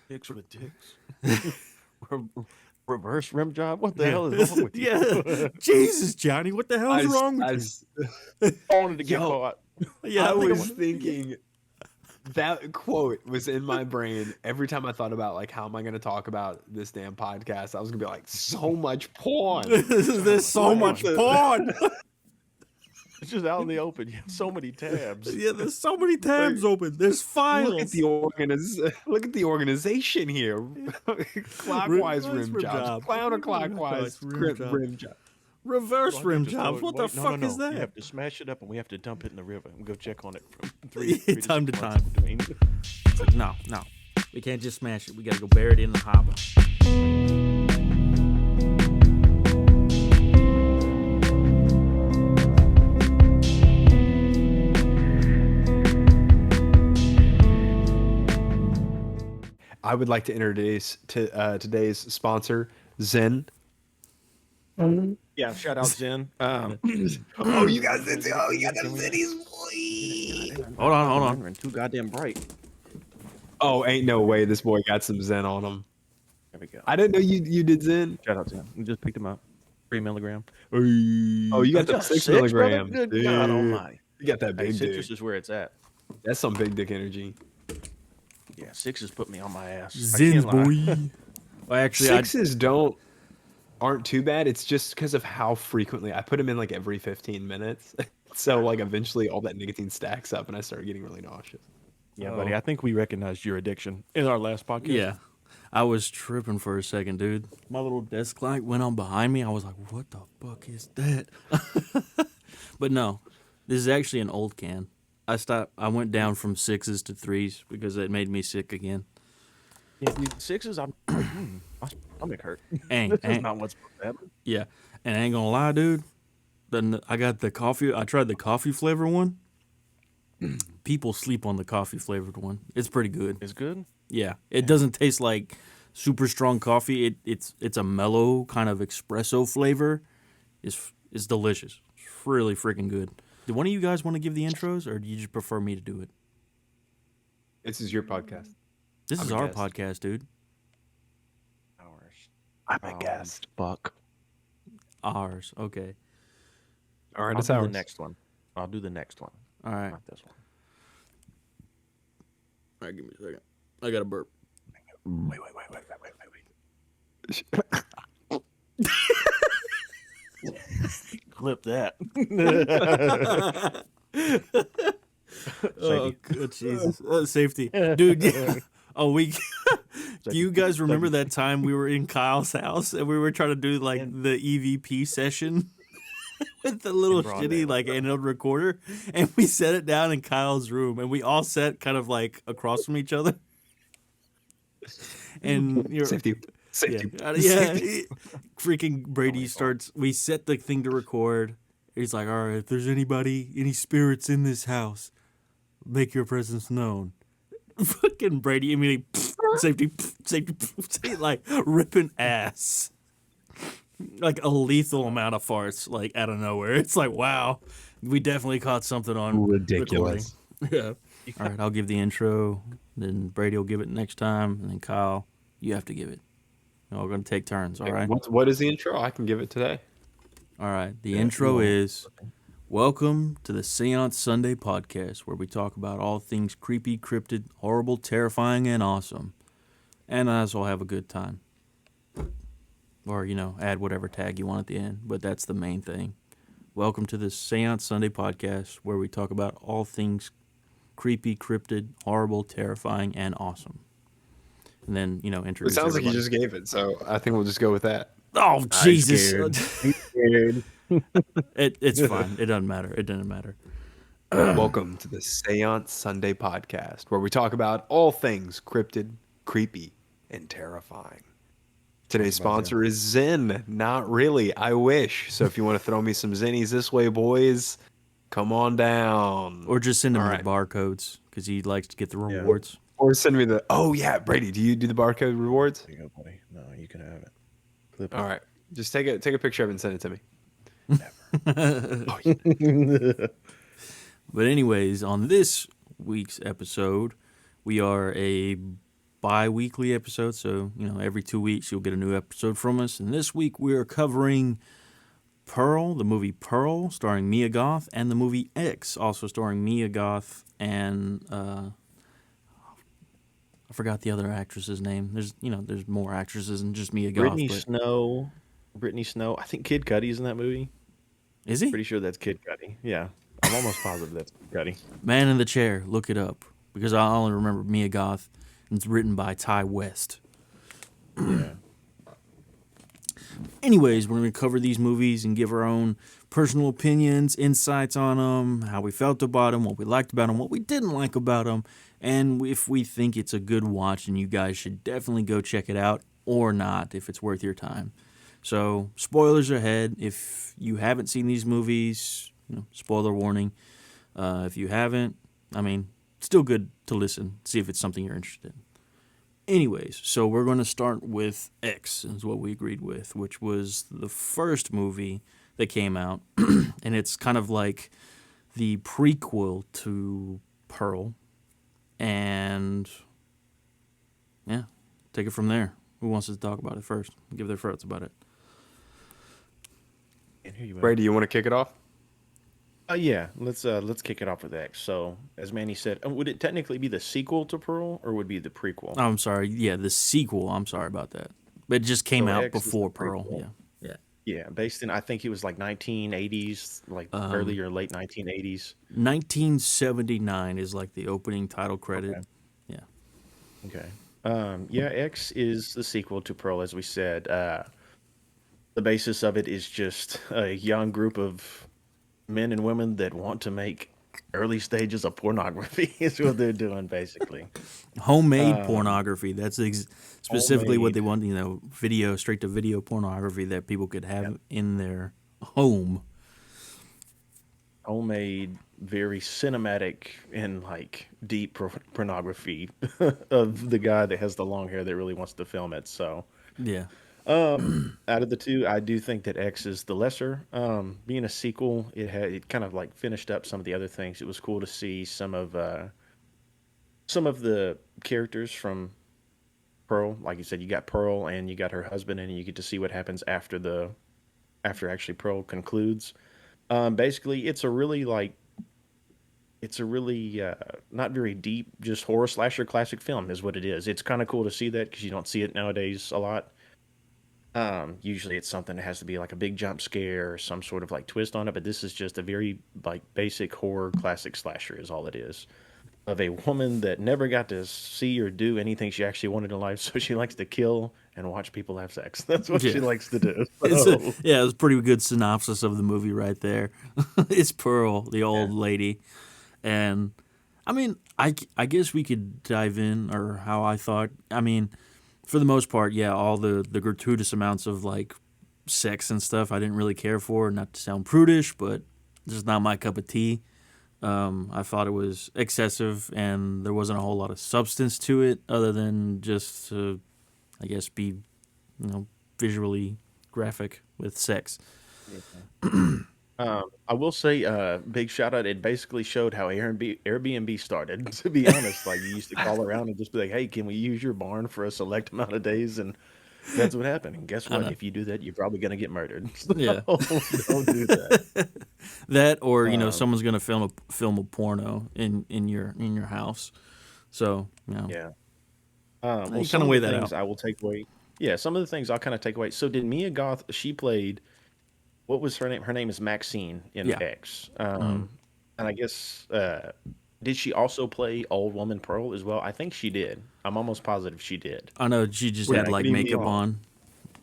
Dicks with dicks. Reverse rim job? What the hell is wrong with you? Yeah. Jesus, Johnny, what the hell's wrong with I wanted to get caught. you? Yeah, I was thinking that quote was in my brain every time I thought about like how am I going to talk about this damn podcast. I was gonna be like, so much porn. There's so much porn. It's just out in the open. You have so many tabs. Yeah, there's so many tabs open. There's files. Look at the organization here. Clockwise rim jobs, counterclockwise rim jobs. Reverse rim jobs. What the fuck is that? You have to smash it up and we have to dump it in the river and go check on it from three time to time. Between. It's like, no. We can't just smash it. We got to go bury it in the harbor. I would like to introduce today's sponsor, Zen. Yeah, shout out Zen. Oh, you got them Zennies, boy. Hold on. They're too goddamn bright. Oh, ain't no way this boy got some Zen on him. There we go. I didn't know you did Zen. Shout out Zen. We just picked them up. 3 milligram. Oh, you got the 6 milligrams. Good dude. God almighty. You got that big Citrus dick. is where it's at. That's some big dick energy. Yeah, 6 has put me on my ass. Zins, boy. Well, actually, 6s aren't too bad. It's just because of how frequently I put them in, like every 15 minutes. So like eventually all that nicotine stacks up and I start getting really nauseous. Yeah, buddy. I think we recognized your addiction in our last podcast. Yeah. I was tripping for a second, dude. My little desk light went on behind me. I was like, what the fuck is that? But no, this is actually an old can. I went down from 6s to 3s because it made me sick again. Yeah, 6s, my stomach hurt. This is not what's happening. Yeah, and I ain't gonna lie, dude. Then I got the coffee. I tried the coffee flavor one. People sleep on the coffee flavored one. It's pretty good. It's good. Yeah, it doesn't taste like super strong coffee. It's a mellow kind of espresso flavor. It's delicious. It's really freaking good. Do one of you guys want to give the intros, or do you just prefer me to do it? This is your podcast. This is our podcast, dude. Ours. I'm a guest. Fuck. Ours. Okay. All right, I'll it's do ours. the next one. I'll do the next one. All right. Not this one. All right, give me a second. I got a burp. Wait. Clip that. Oh, good Jesus. Safety. Dude, yeah. Oh, do you guys remember that time we were in Kyle's house and we were trying to do like the EVP session with the little shitty like handheld recorder, and we set it down in Kyle's room and we all sat kind of like across from each other. And Safety. Freaking Brady starts. We set the thing to record. He's like, "All right, if there's any spirits in this house, make your presence known." Fucking Brady immediately safety, like ripping ass, like a lethal amount of farts, like out of nowhere. It's like, wow, we definitely caught something on Ridiculous. recording. Yeah. All right, I'll give the intro. Then Brady will give it next time, and then Kyle, you have to give it. We're going to take turns, all right? What is the intro? I can give it today. All right. The intro is, welcome to the Seance Sunday podcast, where we talk about all things creepy, cryptid, horrible, terrifying, and awesome. And also have a good time. Or, add whatever tag you want at the end, but that's the main thing. Welcome to the Seance Sunday podcast, where we talk about all things creepy, cryptid, horrible, terrifying, and awesome. And then, introduce It sounds everybody. like you just gave it, so I think we'll just go with that. Oh, Jesus. Scared. It's fine. It doesn't matter. Welcome to the Seance Sunday podcast, where we talk about all things cryptid, creepy, and terrifying. Today's sponsor is Zen. Not really. I wish. So if you want to throw me some Zennies this way, boys, come on down. Or just send him the barcodes, because he likes to get the rewards. Or send me oh yeah, Brady, do you do the barcode rewards? There you go, buddy. No, you can have it. Clip All right. Just take a picture of it and send it to me. Never. But anyways, on this week's episode, we are a bi-weekly episode, so every 2 weeks you'll get a new episode from us. And this week we are covering Pearl, the movie Pearl, starring Mia Goth, and the movie X, also starring Mia Goth and I forgot the other actress's name. There's more actresses than just Mia Goth, but Brittany Snow. I think Kid Cudi's in that movie. is he? Pretty sure that's Kid Cudi. Yeah, I'm almost positive that's Kid Cudi. Man in the Chair. Look it up because I only remember Mia Goth. And it's written by Ty West. Yeah. Anyways, we're going to cover these movies and give our own personal opinions, insights on them, how we felt about them, what we liked about them, what we didn't like about them, and if we think it's a good watch and you guys should definitely go check it out or not if it's worth your time. So, spoilers ahead. If you haven't seen these movies, spoiler warning. If you haven't, still good to listen, see if it's something you're interested in. Anyways, so we're going to start with X, is what we agreed with, which was the first movie that came out, and it's kind of like the prequel to Pearl, and yeah, take it from there. Who wants to talk about it first? Give their thoughts about it. Ray, do you want to kick it off? Yeah, let's kick it off with X. So, as Manny said, would it technically be the sequel to Pearl, or would it be the prequel? I'm sorry, yeah, the sequel. I'm sorry about that, but it just came out X is the before Pearl. prequel. Yeah. Yeah, based in I think it was like 1980s, like early or late 1980s. 1979 is like the opening title credit. Okay. Yeah. Okay. Yeah, X is the sequel to Pearl, as we said. The basis of it is just a young group of men and women that want to make early stages of pornography is what they're doing, basically. Homemade pornography. That's specifically what they Homemade. want, straight to video pornography that people could have in their home. Homemade, very cinematic and like deep pornography of the guy that has the long hair that really wants to film it. So, Yeah. out of the two, I do think that X is the lesser. Being a sequel, it kind of like finished up some of the other things. It was cool to see some of the characters from Pearl. Like you said, you got Pearl and you got her husband, and you get to see what happens after actually Pearl concludes. Basically, it's a really not very deep, just horror slasher classic film is what it is. It's kind of cool to see that because you don't see it nowadays a lot. Usually it's something that has to be like a big jump scare or some sort of like twist on it, but this is just a very like basic horror classic slasher is all it is. Of a woman that never got to see or do anything she actually wanted in life, so she likes to kill and watch people have sex. That's what she Yeah. likes to do. It's So, a pretty good synopsis of the movie right there. It's Pearl, the old yeah. lady. And I guess we could dive in, or how I thought. For the most part, yeah, all the gratuitous amounts of like sex and stuff I didn't really care for. Not to sound prudish, but just not my cup of tea. I thought it was excessive, and there wasn't a whole lot of substance to it, other than just to, I guess, be visually graphic with sex. I will say, big shout out. It basically showed how Airbnb started. To be honest, like you used to call around and just be like, "Hey, can we use your barn for a select amount of days?" And that's what happened. And guess I what? know. If you do that, you're probably gonna get murdered. Yeah, So don't do that. that or Um, someone's gonna film a porno in your house. So yeah. Well, you kind some of of weigh the that things out. I will take away. Yeah, some of the things I'll kind of take away. So did Mia Goth? She played. What was her name? Her name is Maxine in Yeah. X. Mm. And I guess did she also play Old Woman Pearl as well? I think she did. I'm almost positive she did. I know she just Yeah, had I could like even be makeup wrong. on,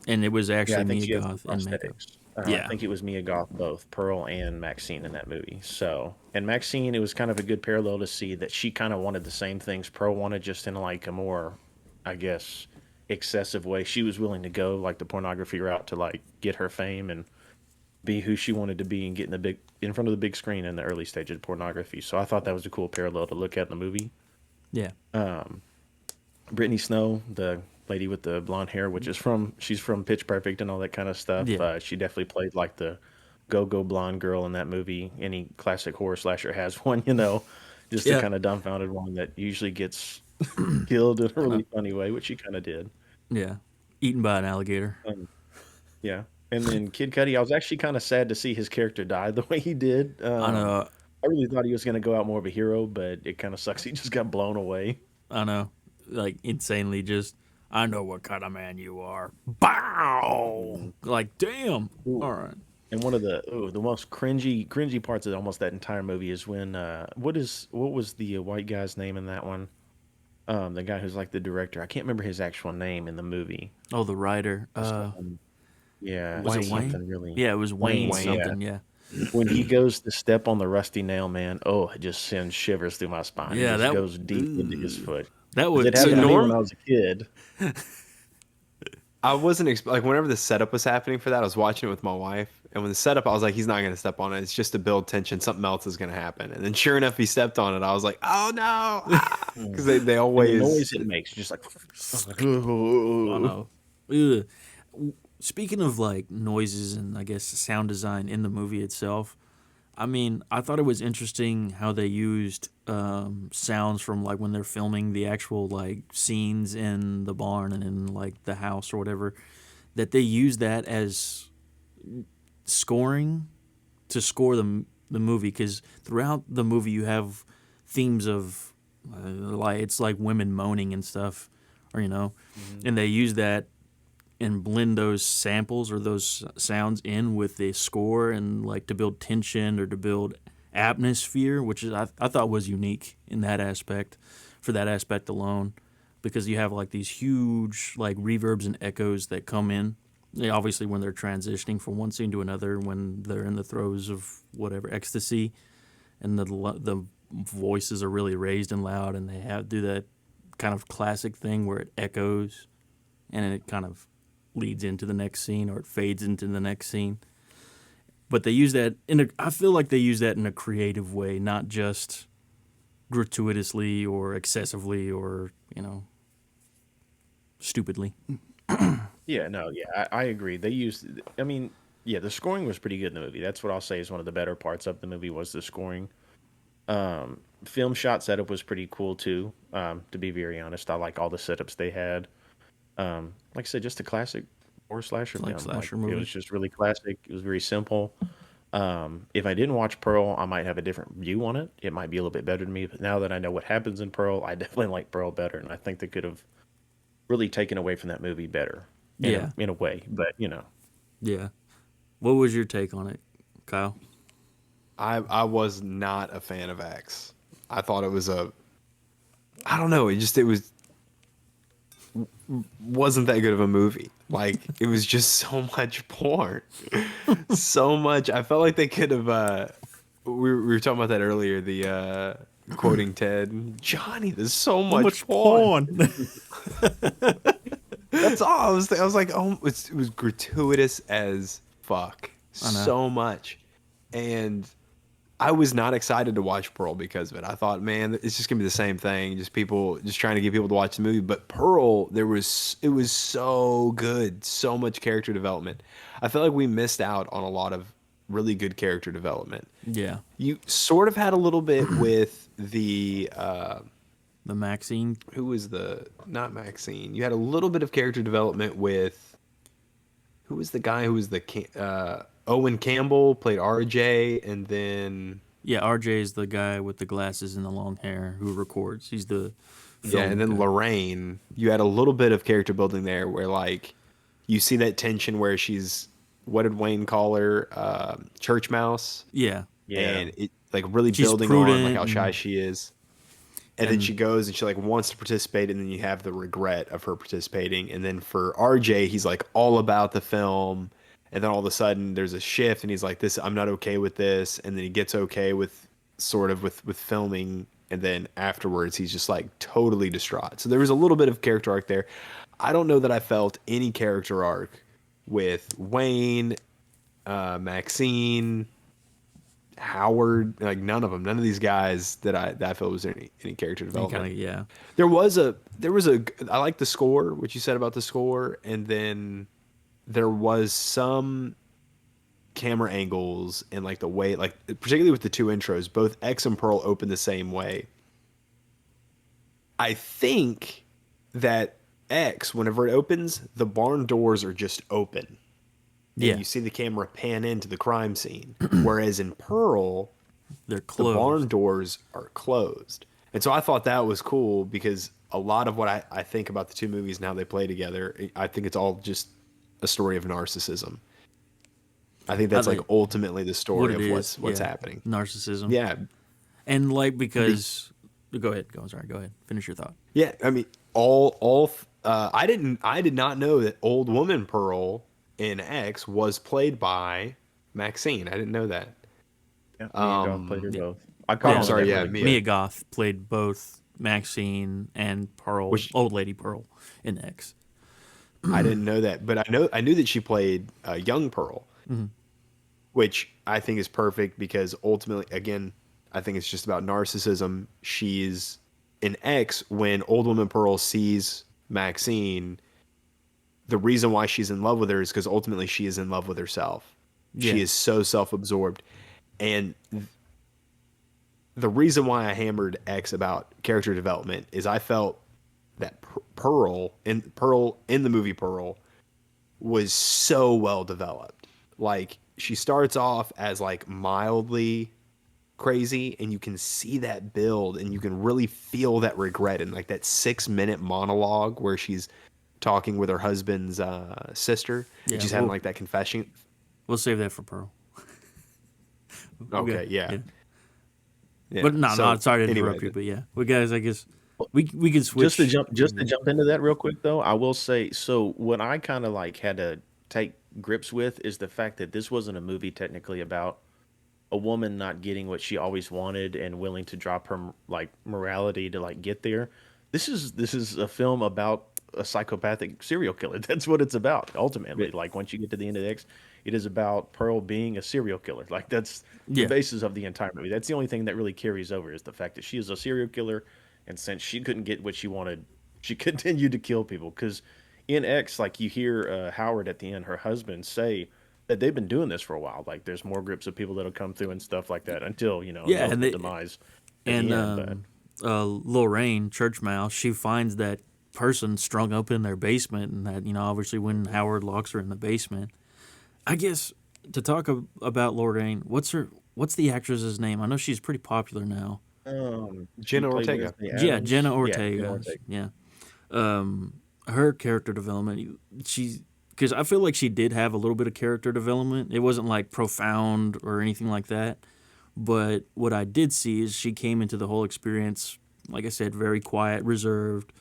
and it was Yeah, actually I think Mia she has the Goth in makeup. prosthetics. I Yeah, think it was Mia Goth, both Pearl and Maxine in that movie. So, and Maxine, it was kind of a good parallel to see that she kind of wanted the same things Pearl wanted, just in like a more, I guess, excessive way. She was willing to go like the pornography route to like get her fame and be who she wanted to be and get in front of the big screen in the early stage of pornography. So I thought that was a cool parallel to look at in the movie. yeah, Brittany Snow, the lady with the blonde hair, she's from Pitch Perfect and all that kind of stuff. yeah, She definitely played like the go-go blonde girl in that movie. Any classic horror slasher has one, just the yeah. kind of dumbfounded one that usually gets killed in a I know. really funny way, which he kind of did. Yeah, eaten by an alligator. Um, yeah. And then Kid Cudi, I was actually kind of sad to see his character die the way he did. I know. I really thought he was going to go out more of a hero, but it kind of sucks. He just got blown away. I know. Like insanely, just I know what kind of man you are. Bow. Mhm. Like damn. Ooh. All right. And one of the most cringy parts of almost that entire movie is when what was the white guy's name in that one? The guy who's like the director. I can't remember his actual name in the movie. Oh, the writer. It's, yeah, Was it it's Wayne. Wayne? something really Yeah, it was Wayne Wayne. Wayne. Yeah, something. Yeah. when he goes to step on the rusty nail, man, oh, it just sends shivers through my spine. It Yeah, just that goes deep into his ooh, foot that because was it So happened to me Norm, when I was a kid. I wasn't like whenever the setup was happening for that, I was watching it with my wife, and when the setup, I was like, he's not gonna step on it. It's just to build tension. Something else is gonna happen, and then sure enough, he stepped on it. I was like, oh no, because Mm. they And the always noise it makes, just like I know. Ugh. Speaking of like noises and I guess sound design in the movie itself, I mean, I thought it was interesting how they used sounds from like when they're filming the actual like scenes in the barn and in like the house or whatever, that they use that as scoring to score the movie because throughout the movie you have themes of like it's like women moaning and stuff, or Mhm. and they use that and blend those samples or those sounds in with the score and like to build tension or to build atmosphere, which is I thought was unique in that aspect, for that aspect alone, because you have like these huge like reverbs and echoes that come in. Yeah, obviously when they're transitioning from one scene to another, when they're in the throes of whatever ecstasy, and the voices are really raised and loud, and they have do that kind of classic thing where it echoes and it kind of leads into the next scene or it fades into the next scene. But they use that I feel like they use that in a creative way, not just gratuitously or excessively or, stupidly. Yeah, no, yeah, I agree. They used, I mean, yeah, the scoring was pretty good in the movie. That's what I'll say is one of the better parts of the movie was the scoring. Film shot setup was pretty cool too. To be very honest, I like all the setups they had. Like I said, just a classic horror slasher Like film. Like slasher it movie. was just really classic. It was very simple. If I didn't watch Pearl, I might have a different view on it. It might be a little bit better to me. But now that I know what happens in Pearl, I definitely like Pearl better, and I think they could have really taken away from that movie better Yeah. in a way. But Yeah. What was your take on it, Kyle? I was not a fan of X. I thought it was I don't know, it wasn't that good of a movie. Like it was just so much porn. So much. I felt like they could have we were talking about that earlier, the quoting Ted, Johnny, there's so So much much porn. porn. That's all. I was like, oh, it was gratuitous as fuck. I know. So much. And I was not excited to watch Pearl because of it. I thought, man, it's just gonna be the same thing. Just people, just trying to get people to watch the movie. But Pearl, it was so good, so much character development. I felt like we missed out on a lot of really good character development. Yeah. You sort of had a little bit with the The Maxine. who was the not Maxine. You had a little bit of character development with who was the guy who was Owen Campbell played RJ, and then Yeah, RJ is the guy with the glasses and the long hair who records. He's the yeah, film and then guy. Lorraine. You had a little bit of character building there, where like you see that tension where she's what did Wayne call her, church mouse, Yeah. yeah, and it like really She's building on like prudent how shy she is. And then and she goes and she like wants to participate, and then you have the regret of her participating. And then for RJ, he's like all about the film, and then all of a sudden there's a shift, and he's like, "This, I'm not okay with this." And then he gets okay with sort of with filming, and then afterwards he's just like totally distraught. So there was a little bit of character arc there. I don't know that I felt any character arc with Wayne, Maxine, Howard, like none of these guys that I felt was any character kind development. of yeah. There was a I like the score, what you said about the score, and then there was some camera angles and like the way, like particularly with the two intros, both X and Pearl open the same way. I think that X, whenever it opens, the barn doors are just open. And Yeah, you see the camera pan into the crime scene. Whereas in Pearl, they're the barn closed. doors are closed. And so I thought that was cool because a lot of what I think about the two movies and how they play together, I think it's all just a story of narcissism. I think I that's like think ultimately the what story it of is, what's yeah, happening. narcissism, Yeah. and like Be- because go ahead, go. Sorry, go ahead. Finish your thought. yeah, I mean I did not know that old woman Pearl in X was played by Maxine. I didn't know that. Yeah, Mia Goth played her Yeah, both. I caught Oh, on yeah. to sorry, that yeah, really Mia. quick. Mia Goth played both Maxine and Pearl, Which old lady Pearl, in X. I didn't know that, but I knew that she played young Pearl, which I think is perfect because ultimately, again, I think it's just about narcissism. She's in X when old woman Pearl sees Maxine. The reason why she's in love with her is because ultimately she is in love with herself. She Yeah, is so self-absorbed, and the reason why I hammered X about character development is I felt that Pearl in the movie Pearl was so well developed. Like she starts off as like mildly crazy and you can see that build and you can really feel that regret in like that 6 minute monologue where she's talking with her husband's sister and yeah. she's having like that confession. We'll save that for Pearl. Okay, Okay, yeah. yeah. Yeah. But no, So sorry to anyway, interrupt you. But yeah, well, guys, I guess we can switch. Just to jump into that real quick though, I will say so what I kind of like had to take grips with is the fact that this wasn't a movie technically about a woman not getting what she always wanted and willing to drop her like morality to like get there. This is a film about a psychopathic serial killer. That's what it's about yeah. ultimately. Like once you get to the end of the X, it is about Pearl being a serial killer. Like that's the Yeah, basis of the entire movie. That's the only thing that really carries over is the fact that she is a serial killer, and since she couldn't get what she wanted, she continued to kill people. Because in X, like you hear Howard at the end, her husband say that they've been doing this for a while. Like there's more groups of people that'll come through and stuff like that until the yeah, ultimate demise at the and end. But Lorraine Church Mouse, she finds that person strung up in their basement, and that obviously when Howard locks her in the basement. I guess to talk about Lorraine, what's the actress's name? I know she's pretty popular now. she Jenna played Ortega. Wednesday Yeah, Jenna Adams. Yeah, Jenna Ortega. Ortega. Yeah, her character development. She's because I feel like she did have a little bit of character development. It wasn't like profound or anything like that. But what I did see is she came into the whole experience, like I said, very quiet, reserved,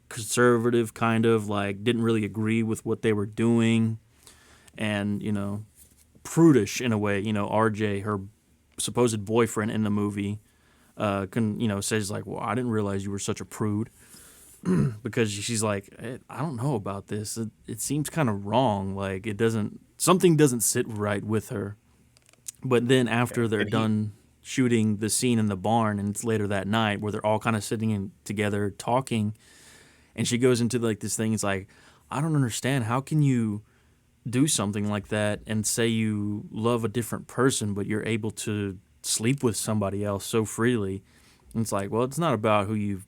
conservative, kind of like didn't really agree with what they were doing, and prudish in a way. RJ, her supposed boyfriend in the movie, says like, "Well, I didn't realize you were such a prude," because she's like, I don't know about this. It seems kind of wrong. Like something doesn't sit right with her. But then Yeah, after they're and he done shooting the scene in the barn, and it's later that night where they're all kind of sitting together talking, and she goes into like this thing. It's like, I don't understand. How can you do something like that and say you love a different person, but you're able to sleep with somebody else so freely? And it's like, well, it's not about who you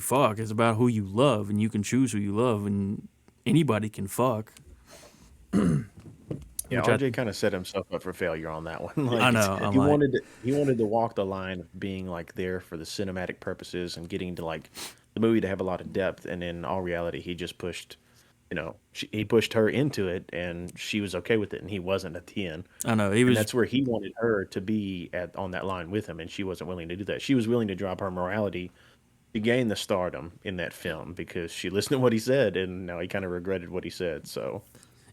fuck. It's about who you love, and you can choose who you love, and anybody can fuck. Yeah, Which I RJ kind of set himself up for failure on that one. I Like know. I'm he like, wanted to walk the line of being like there for the cinematic purposes and getting to like the movie to have a lot of depth, and in all reality, he just pushed, he pushed her into it, and she was okay with it, and he wasn't at the end. I know he And was. that's where he wanted her to be at on that line with him, and she wasn't willing to do that. She was willing to drop her morality to gain the stardom in that film because she listened to what he said, and now he kind of regretted what he said. So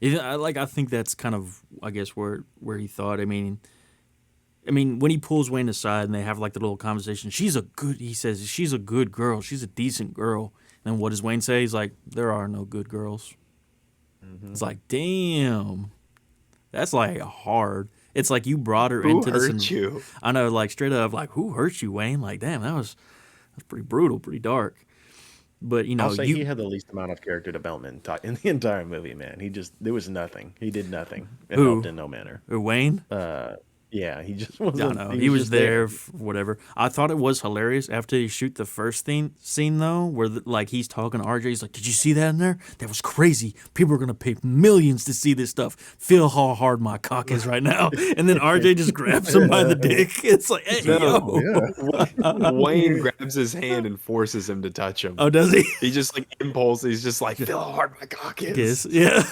I think that's kind of, I guess, where he thought. I mean, when he pulls Wayne aside and they have like the little conversation, he says she's a good girl, she's a decent girl. And what does Wayne say? He's like, there are no good girls. hmm It's like, damn, that's like hard. It's like you brought her Who into this, hurt and you? I know, like straight up, like who hurt you, Wayne? Like, damn, that's pretty brutal, pretty dark. But I'll say he you had the least amount of character development in the entire movie. Man, there was nothing. He did nothing. It helped who in no manner. or Wayne? Uh, Yeah, he just I wasn't. know. He He was was just there. there for whatever. I thought it was hilarious after he shoot the first scene though, where like he's talking to RJ. He's like, "Did you see that in there? That was crazy. People are gonna pay millions to see this stuff. Feel how hard my cock is right now." And then RJ just grabs him by the dick. It's like, "Hey, No, Oh yo." yeah. Wayne grabs his hand and forces him to touch him. Oh, does he? He just like impulse. He's just like, feel how hard my cock Guess, is. yeah.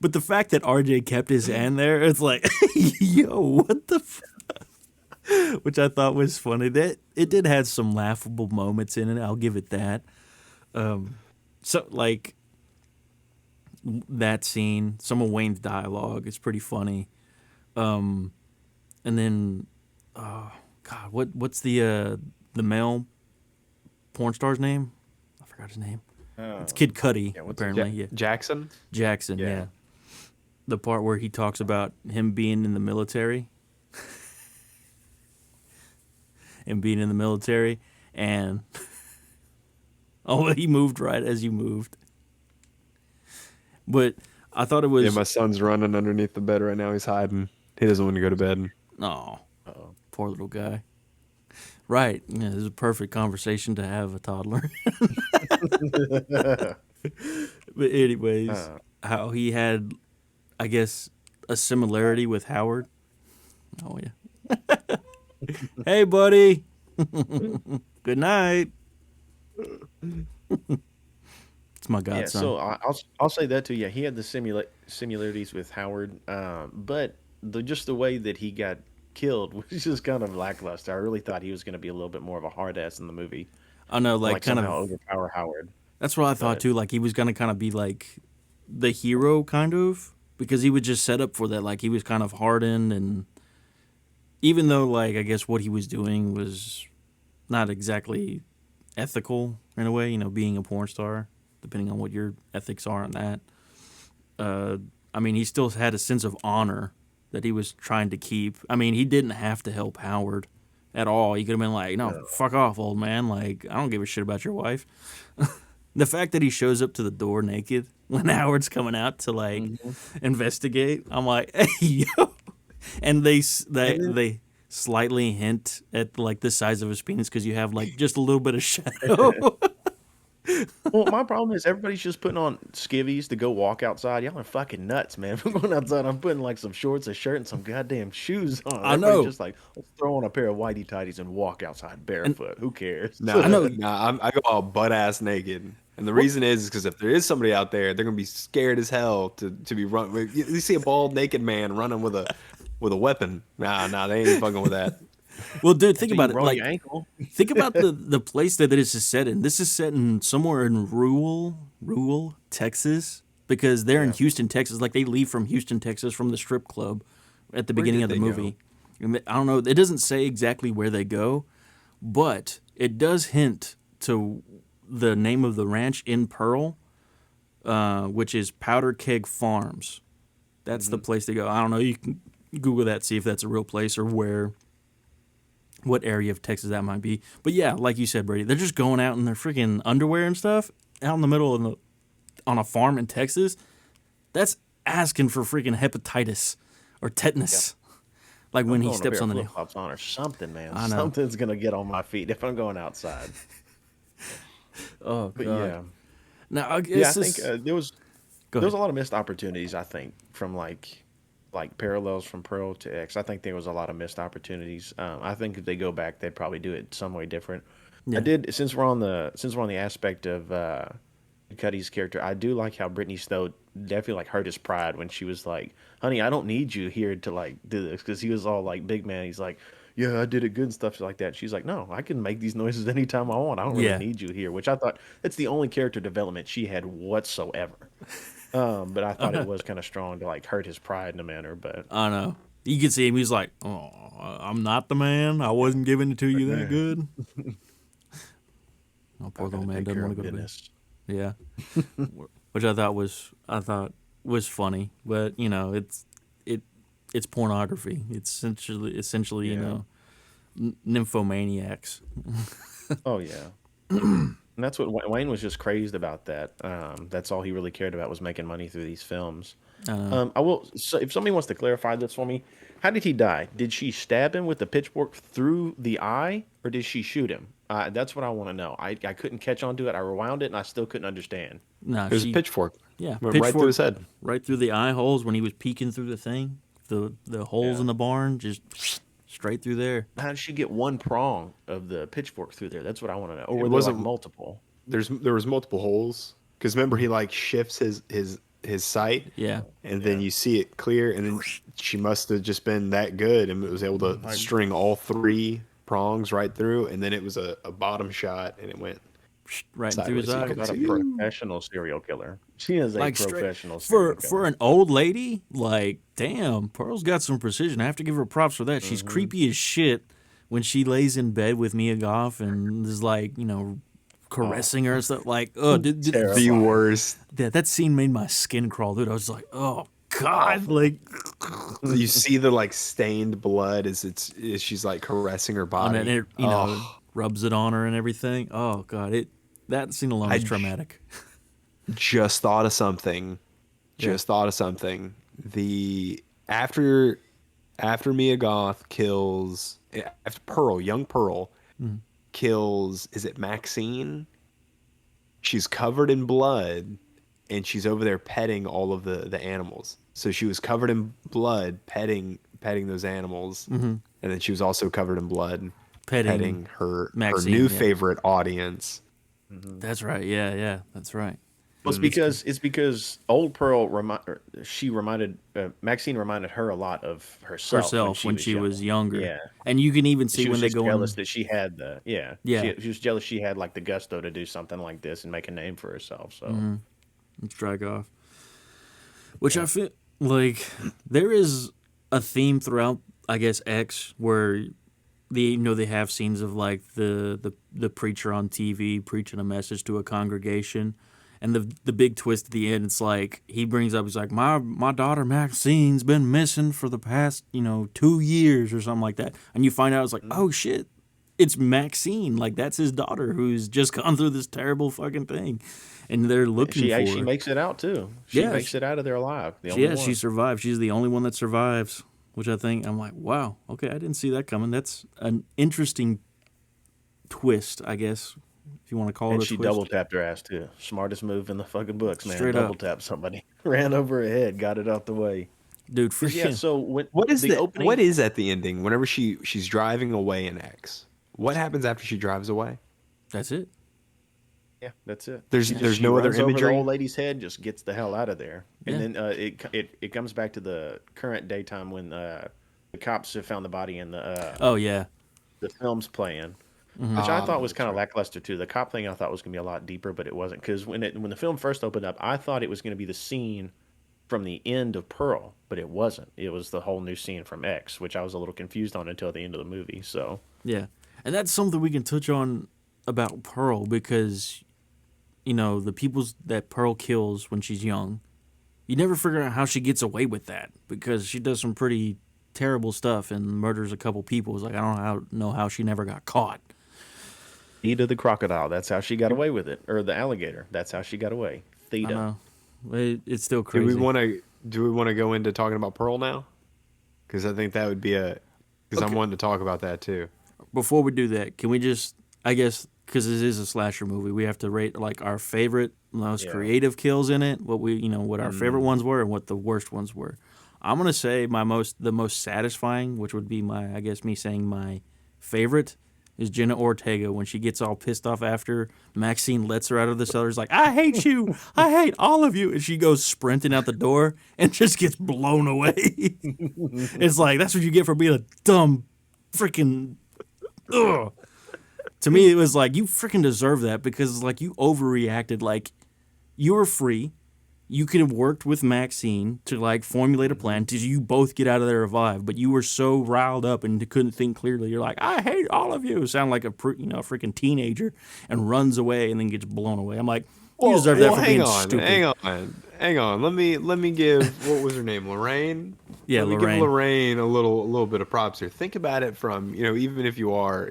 But the fact that RJ kept his hand there, it's like, yo, what the which I thought was funny. That it did have some laughable moments in it. I'll give it that. So like that scene, some of Wayne's dialogue is pretty funny. And then, God, what's the male porn star's name? I forgot his name. It's Kid Cudi, Yeah, what's his- apparently. Yeah, Jackson? Jackson. Yeah. Yeah, the part where he talks about him being in the military. And being in the military, and oh, he moved right as you moved. But I thought it Yeah, was my son's running underneath the bed right now. He's hiding. He doesn't want to go to bed. oh, poor little guy. Right, yeah, this is a perfect conversation to have a toddler. But anyways, how he had, I guess, a similarity with Howard. Oh yeah. Hey, buddy. Good night. It's my Yeah, godson. so I'll say that too. Yeah, he had the similarities with Howard, but just the way that he got killed was just kind of lackluster. I really thought he was going to be a little bit more of a hard ass in the movie, I know, and like, like kind somehow of. overpower Howard. That's what I thought But too. Like he was gonna kind of be like the hero, kind of, because he was just set up for that. Like he was kind of hardened, and even though, like, I guess what he was doing was not exactly ethical in a way, being a porn star, depending on what your ethics are on that. I mean, he still had a sense of honor that he was trying to keep. I mean, he didn't have to help Howard at all. He could have been like, "No, fuck off, old man. Like, I don't give a shit about your wife." The fact that he shows up to the door naked when Howard's coming out to like investigate, I'm like, "Hey, yo!" And they slightly hint at like the size of his penis because you have like just a little bit of shadow. well, my problem is everybody's just putting on skivvies to go walk outside. Y'all are fucking nuts, man. If I'm going outside, I'm putting like some shorts, a shirt, and some goddamn shoes on. I Everybody's know. just like, let's throw on a pair of whitey tighties and walk outside barefoot. Who cares? Nah, I know. I go all butt ass naked. And the reason is because if there is somebody out there, they're gonna be scared as hell to be run. You see a bald naked man running with a weapon. Nah, they ain't fucking with that. Well, dude, think So you about it. roll Like, your ankle. think about the place that this is set in. This is set in somewhere in rural Texas because they're in Yeah. Houston, Texas. Like they leave from Houston, Texas, from the strip club at the Where beginning did of the they go? movie. And I don't know. It doesn't say exactly where they go, but it does hint to the name of the ranch in Pearl, which is Powder Keg Farms. That's the place to go. I don't know. You can Google that, see if that's a real place or what area of Texas that might be. But yeah, like you said, Brady, they're just going out in their freaking underwear and stuff out in the middle of on a farm in Texas. That's asking for freaking hepatitis or tetanus. Like when he Throwing a steps pair on of the flip nail. flops on or something, man. I know. Something's gonna get on my feet if I'm going outside. Oh But god. yeah, Now I yeah. I guess think this. there was Go there was ahead. a lot of missed opportunities. I think from like parallels from Pearl to X. I think there was a lot of missed opportunities. I think if they go back, they'd probably do it some way different. I Yeah. did since we're on the aspect of Cuddy's character. I do like how Brittany Snow definitely like hurt his pride when she was like, "Honey, I don't need you here to like do this," because he was all like big man. He's like, "Yeah, I did it good," and stuff like that. She's like, "No, I can make these noises anytime I want. I don't really Yeah. need you here." Which I thought that's the only character development she had whatsoever. But I thought it was kind of strong to like hurt his pride in a manner. But I know. You can see him. He's like, "Oh, I'm not the man. I wasn't giving it to you that good." Oh, poor I little gotta man take doesn't care want of to go to bed. business. Yeah. Which I thought was funny, but it's pornography. It's essentially Yeah. nymphomaniacs. Oh yeah. And that's what Wayne was just crazed about that. That's all he really cared about was making money through these films. I will. So if somebody wants to clarify this for me, how did he die? Did she stab him with the pitchfork through the eye, or did she shoot him? That's what I want to know. I couldn't catch on to it. I rewound it, and I still couldn't understand. No, It was a she pitchfork. yeah, Went right through pitchfork his head. right through the eye holes when he was peeking through the thing. The holes Yeah. in the barn, just straight through there. How did she get one prong of the pitchfork through there? That's what I want to know. Or It were there like wasn't. multiple? There was multiple holes because remember he like shifts his sight, Yeah. and then Yeah. you see it clear, and then she must have just been that good and was able to Like, string all three prongs right through, and then it was a bottom shot, and it went Right through his sideways. So you eye. talk couldn't about a see it. professional serial killer. She is a Like straight professional for serial for killer. an old lady. Like, damn, Pearl's got some precision. I have to give her props for that. She's Hmm. creepy as shit when she lays in bed with Mia Goth and is like, Oh, caressing her and stuff. Like, oh, The terrifying. worst. that scene made my skin crawl, dude. I was like, oh god, Awful. like You see the like stained blood as she's like caressing her on it, body. Oh, rubs it on her and everything. Oh god, that scene alone I is traumatic. just thought of something. Yeah. Just thought of something. The after Mia Goth kills after Pearl, young Pearl kills, is it Maxine? She's covered in blood and she's over there petting all of the animals. So she was covered in blood petting those animals. And then she was also covered in blood Petting petting her Maxine, new yeah. favorite audience. That's right. Yeah, that's right. Well, it's because old Pearl reminded Maxine reminded her a lot of herself Herself when she was young. younger, Yeah, and you can even see she when was they just go jealous in. that she had the Yeah, She was jealous she had like the gusto to do something like this and make a name for herself. So strike off. Which I feel like there is a theme throughout, I guess, X where they have scenes of like the preacher on TV preaching a message to a congregation, and the big twist at the end, it's like he's like my daughter Maxine's been missing for the past 2 years or something like that, and you find out it's like, oh shit, it's Maxine, like that's his daughter who's just gone through this terrible fucking thing, and they're looking for she her. makes it out too. She Yeah, makes it out of there alive. The only Yeah, she one. survived. She's the only one that survives, which I think I'm like, wow, okay, I didn't see that coming. That's an interesting twist, I guess, if you want to call And it a she twist. double tapped her ass too. Smartest move in the fucking books, man. Straight Double up, tap somebody. Ran over her head, got it out the way. dude. 'Cause, yeah, Freaking, so when What is the what opening is at the ending whenever she's driving away in X? What happens after she drives away? that's it. Yeah, that's it. There's She no other runs over the imagery. old lady's head, just gets the hell out of there, and Yeah. then it comes back to the current daytime when the cops have found the body and Oh yeah, the film's playing, Mm-hmm. which I thought was That's kind of right. lackluster too. The cop thing I thought was gonna be a lot deeper, but it wasn't because when the film first opened up, I thought it was gonna be the scene from the end of Pearl, but it wasn't. It was the whole new scene from X, which I was a little confused on until the end of the movie. So yeah, and that's something we can touch on about Pearl because the peoples that Pearl kills when she's young, you never figure out how she gets away with that because she does some pretty terrible stuff and murders a couple people. It's like I don't know how she never got caught. Theta the crocodile, that's how she got away with it, or the alligator, that's how she got away. I Theta. know. It's still Do crazy. we want to go into talking about Pearl now? Because I think that would be because I'm Okay. wanting to talk about that too. Before we do that, can we just, I guess, because this is a slasher movie, we have to rate like our favorite, most Yeah. creative kills in it, what our favorite ones were, and what the worst ones were. I'm gonna say the most satisfying, which would be me saying my favorite, is Jenna Ortega when she gets all pissed off after Maxine lets her out of the cellar. She's like, I hate you, I hate all of you, and she goes sprinting out the door and just gets blown away. It's like that's what you get for being a dumb freaking. Ugh. To me, it was like you freaking deserve that because like you overreacted. Like you were free, you could have worked with Maxine to like formulate a plan to you both get out of there alive. But you were so riled up and couldn't think clearly. You're like, I hate all of you. Sound like a freaking teenager and runs away and then gets blown away. I'm like, you deserve that for hang being on, stupid. hang on. Let me give what was her name, Lorraine. Yeah, Let me Lorraine. give Lorraine a little bit of props here. Think about it from even if you are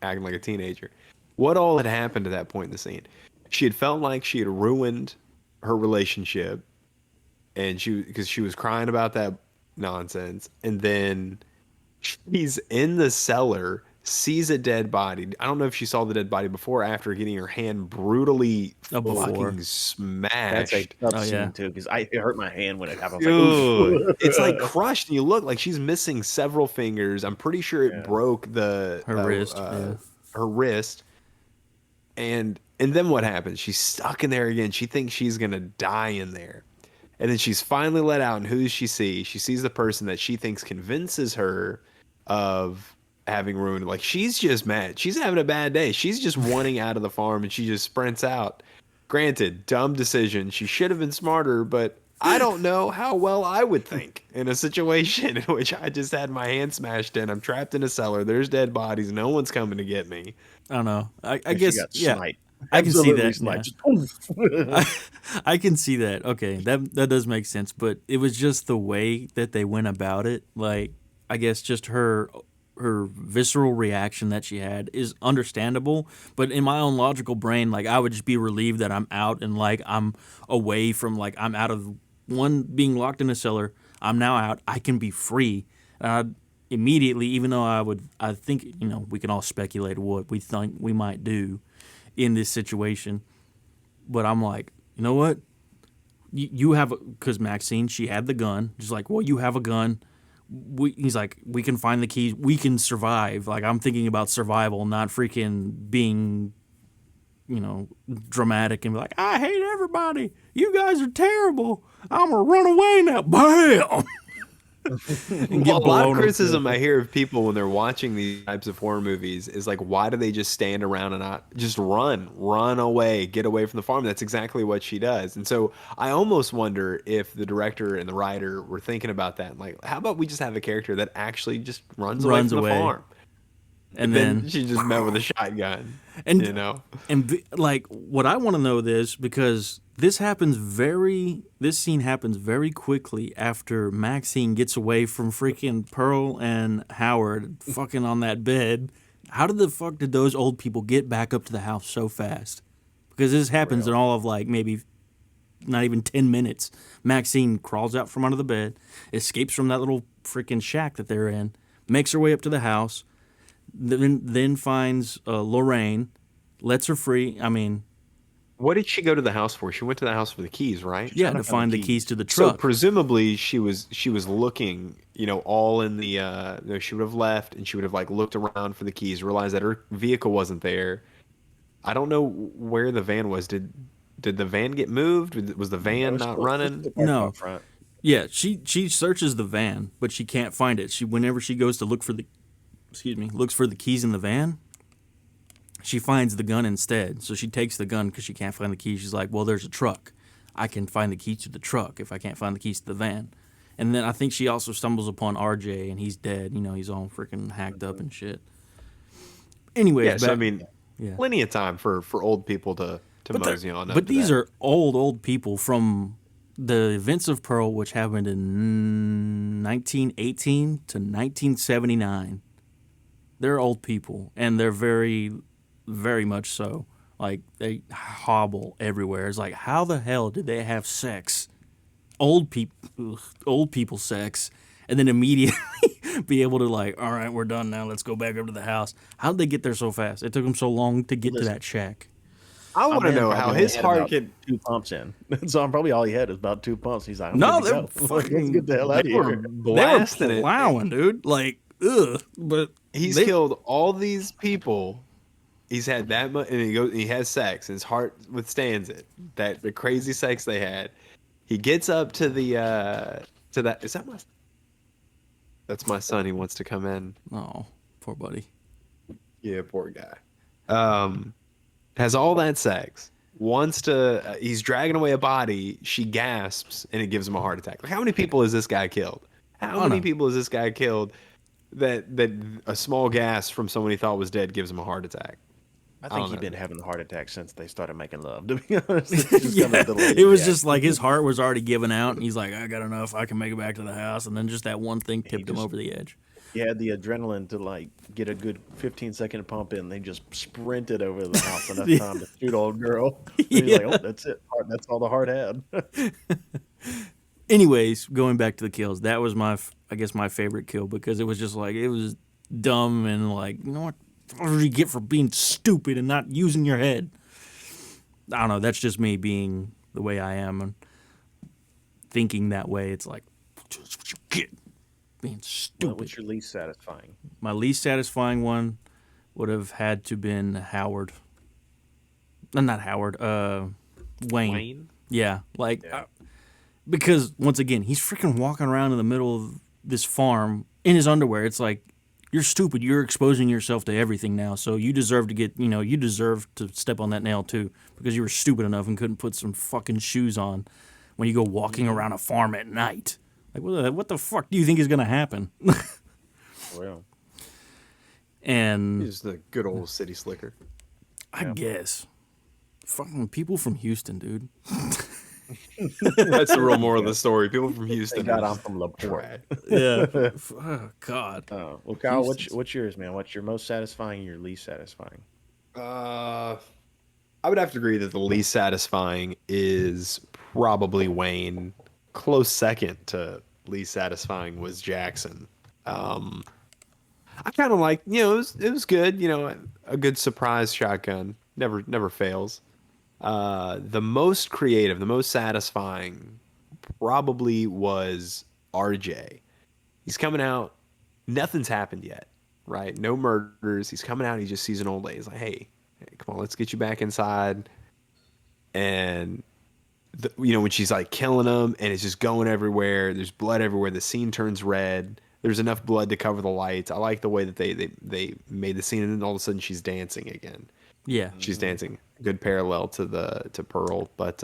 acting like a teenager. what all had happened to that point in the scene. She had felt like she had ruined her relationship, and because she was crying about that nonsense, and then she's in the cellar, sees a dead body. I don't know if she saw the dead body before or after getting her hand brutally Before. fucking That's a smashed. tough Oh, yeah. scene too, because it hurt my hand when it happened. I was Dude, like, it's like oof. crushed, and you look like she's missing several fingers. I'm pretty sure it Yeah. broke the Her wrist. Yeah. her wrist. And then what happens? She's stuck in there again. She thinks she's gonna die in there. And then she's finally let out, and who does she see? She sees the person that she thinks convinces her of having ruined. Like, she's just mad. She's having a bad day. She's just wanting out of the farm, and she just sprints out. Granted, dumb decision. She should have been smarter, but I don't know how well I would think in a situation in which I just had my hand smashed in. I'm trapped in a cellar. There's dead bodies. No one's coming to get me. I don't know. I And she guess, got yeah. sniped. I can see Absolutely that. sniped. Yeah. Just oof. I can see that. Okay, that does make sense, but it was just the way that they went about it. Like, I guess just her visceral reaction that she had is understandable, but in my own logical brain, like, I would just be relieved that I'm out and like I'm away from, like, I'm out of one being locked in a cellar. I'm now out. I can be free. Immediately, even though I think, we can all speculate what we think we might do in this situation. But I'm like, you know what? You have, because Maxine, she had the gun. She's like, well, you have a gun. He's like, we can find the keys. We can survive. Like, I'm thinking about survival, not freaking being, dramatic and be like, I hate everybody. You guys are terrible. I'm gonna run away now. Bam. And get Well, a lot blown of up. criticism I hear of people when they're watching these types of horror movies is like, why do they just stand around and not just run away, get away from the farm? That's exactly what she does. And so I almost wonder if the director and the writer were thinking about that. Like, how about we just have a character that actually just runs away Runs from the away. farm? And Then then she just met with a shotgun, And- you know? like, what I want to know is because this scene happens very quickly after Maxine gets away from freaking Pearl and Howard fucking on that bed. How did the fuck did those old people get back up to the house so fast? Because this happens in all of, like, maybe not even 10 minutes. Maxine crawls out from under the bed, escapes from that little freaking shack that they're in, makes her way up to the house, then finds Lorraine, lets her free. I mean, What did she go to the house for? She went to the house for the keys, right? yeah, to find the keys to the truck. So presumably she was looking, all in the she would have left and she would have like looked around for the keys, realized that her vehicle wasn't there. I don't know where the van was. Did the van get moved? Was the van not running? No. Up front. Yeah, she searches the van, but she can't find it. Whenever she goes to look for looks for the keys in the van, she finds the gun instead. So she takes the gun because she can't find the keys. She's like, well, there's a truck. I can find the keys to the truck if I can't find the keys to the van. And then I think she also stumbles upon RJ, and he's dead. He's all freaking hacked up and shit. Anyways, Yeah, so I mean, yeah. plenty of time for old people to mosey on up. But to these that. are old people from the events of Pearl, which happened in 1918 to 1979. They're old people, and they're very, very much so. Like, they hobble everywhere. It's like, how the hell did they have sex? Old people sex, and then immediately be able to, like, all right, we're done now. Let's go back up to the house. How did they get there so fast? It took them so long to get to that shack. I want to know how his heart had could. 2 pumps in. So probably all he had is about 2 pumps. He's like, I'm No, good to they're go. fucking- Let's get the hell out of They were here. blasting They were it. plowing, dude. Like, ugh. But He's killed all these people. He's had that much, and he has sex, and his heart withstands it. That the crazy sex they had. He gets up to the to that. Is that my? That's my son. He wants to come in. Oh, poor buddy. Yeah, poor guy. Has all that sex. Wants to. He's dragging away a body. She gasps, and it gives him a heart attack. Like, how many people has this guy killed? How many people has this guy killed? That a small gas from someone he thought was dead gives him a heart attack. I don't think he's know. been having a heart attack since they started making love, to be honest. It's just Yeah, kinda delayed, it was yeah. just like his heart was already giving out, and he's like, I got enough. I can make it back to the house. And then just that one thing tipped him just- over the edge. you had the adrenaline to like get a good 15-second pump in. They just sprinted over the house enough time to shoot old girl. And he's like, Yeah. "Oh, that's it. That's all the heart had." Anyways, going back to the kills, that was I guess my favorite kill because it was just like it was dumb and like you know what do you get for being stupid and not using your head? I don't know. That's just me being the way I am and thinking that way. It's like that's what you get being Well, stupid. what's your least satisfying? My least satisfying one would have had to been Howard. Not Howard. Wayne. Wayne? Yeah, like Yeah. because once again, he's freaking walking around in the middle of this farm in his underwear. It's like you're stupid. You're exposing yourself to everything now, so you deserve to get. You deserve to step on that nail too because you were stupid enough and couldn't put some fucking shoes on when you go walking around a farm at night. Like what the fuck do you think is gonna happen? Well, And He's the good old city slicker. I guess fucking people from Houston, dude. That's the real moral of the story. People from they Houston got are on from LaPorte. trash. Yeah. Oh, God. Well, Kyle, Houston's- what's yours, man? What's your most satisfying? Your least satisfying? I would have to agree that the least satisfying is probably Wayne. Close second to least satisfying was Jackson. I kind of like, it was good, a good surprise shotgun. Never fails. The most creative, the most satisfying probably was RJ. He's coming out, nothing's happened yet, right? No murders. He's coming out, he just sees an old lady. He's like, hey, come on, let's get you back inside. And when she's like killing him and it's just going everywhere, there's blood everywhere, the scene turns red. There's enough blood to cover the lights. I like the way that they made the scene, and then all of a sudden she's dancing again. Yeah. She's dancing. Good parallel to Pearl, but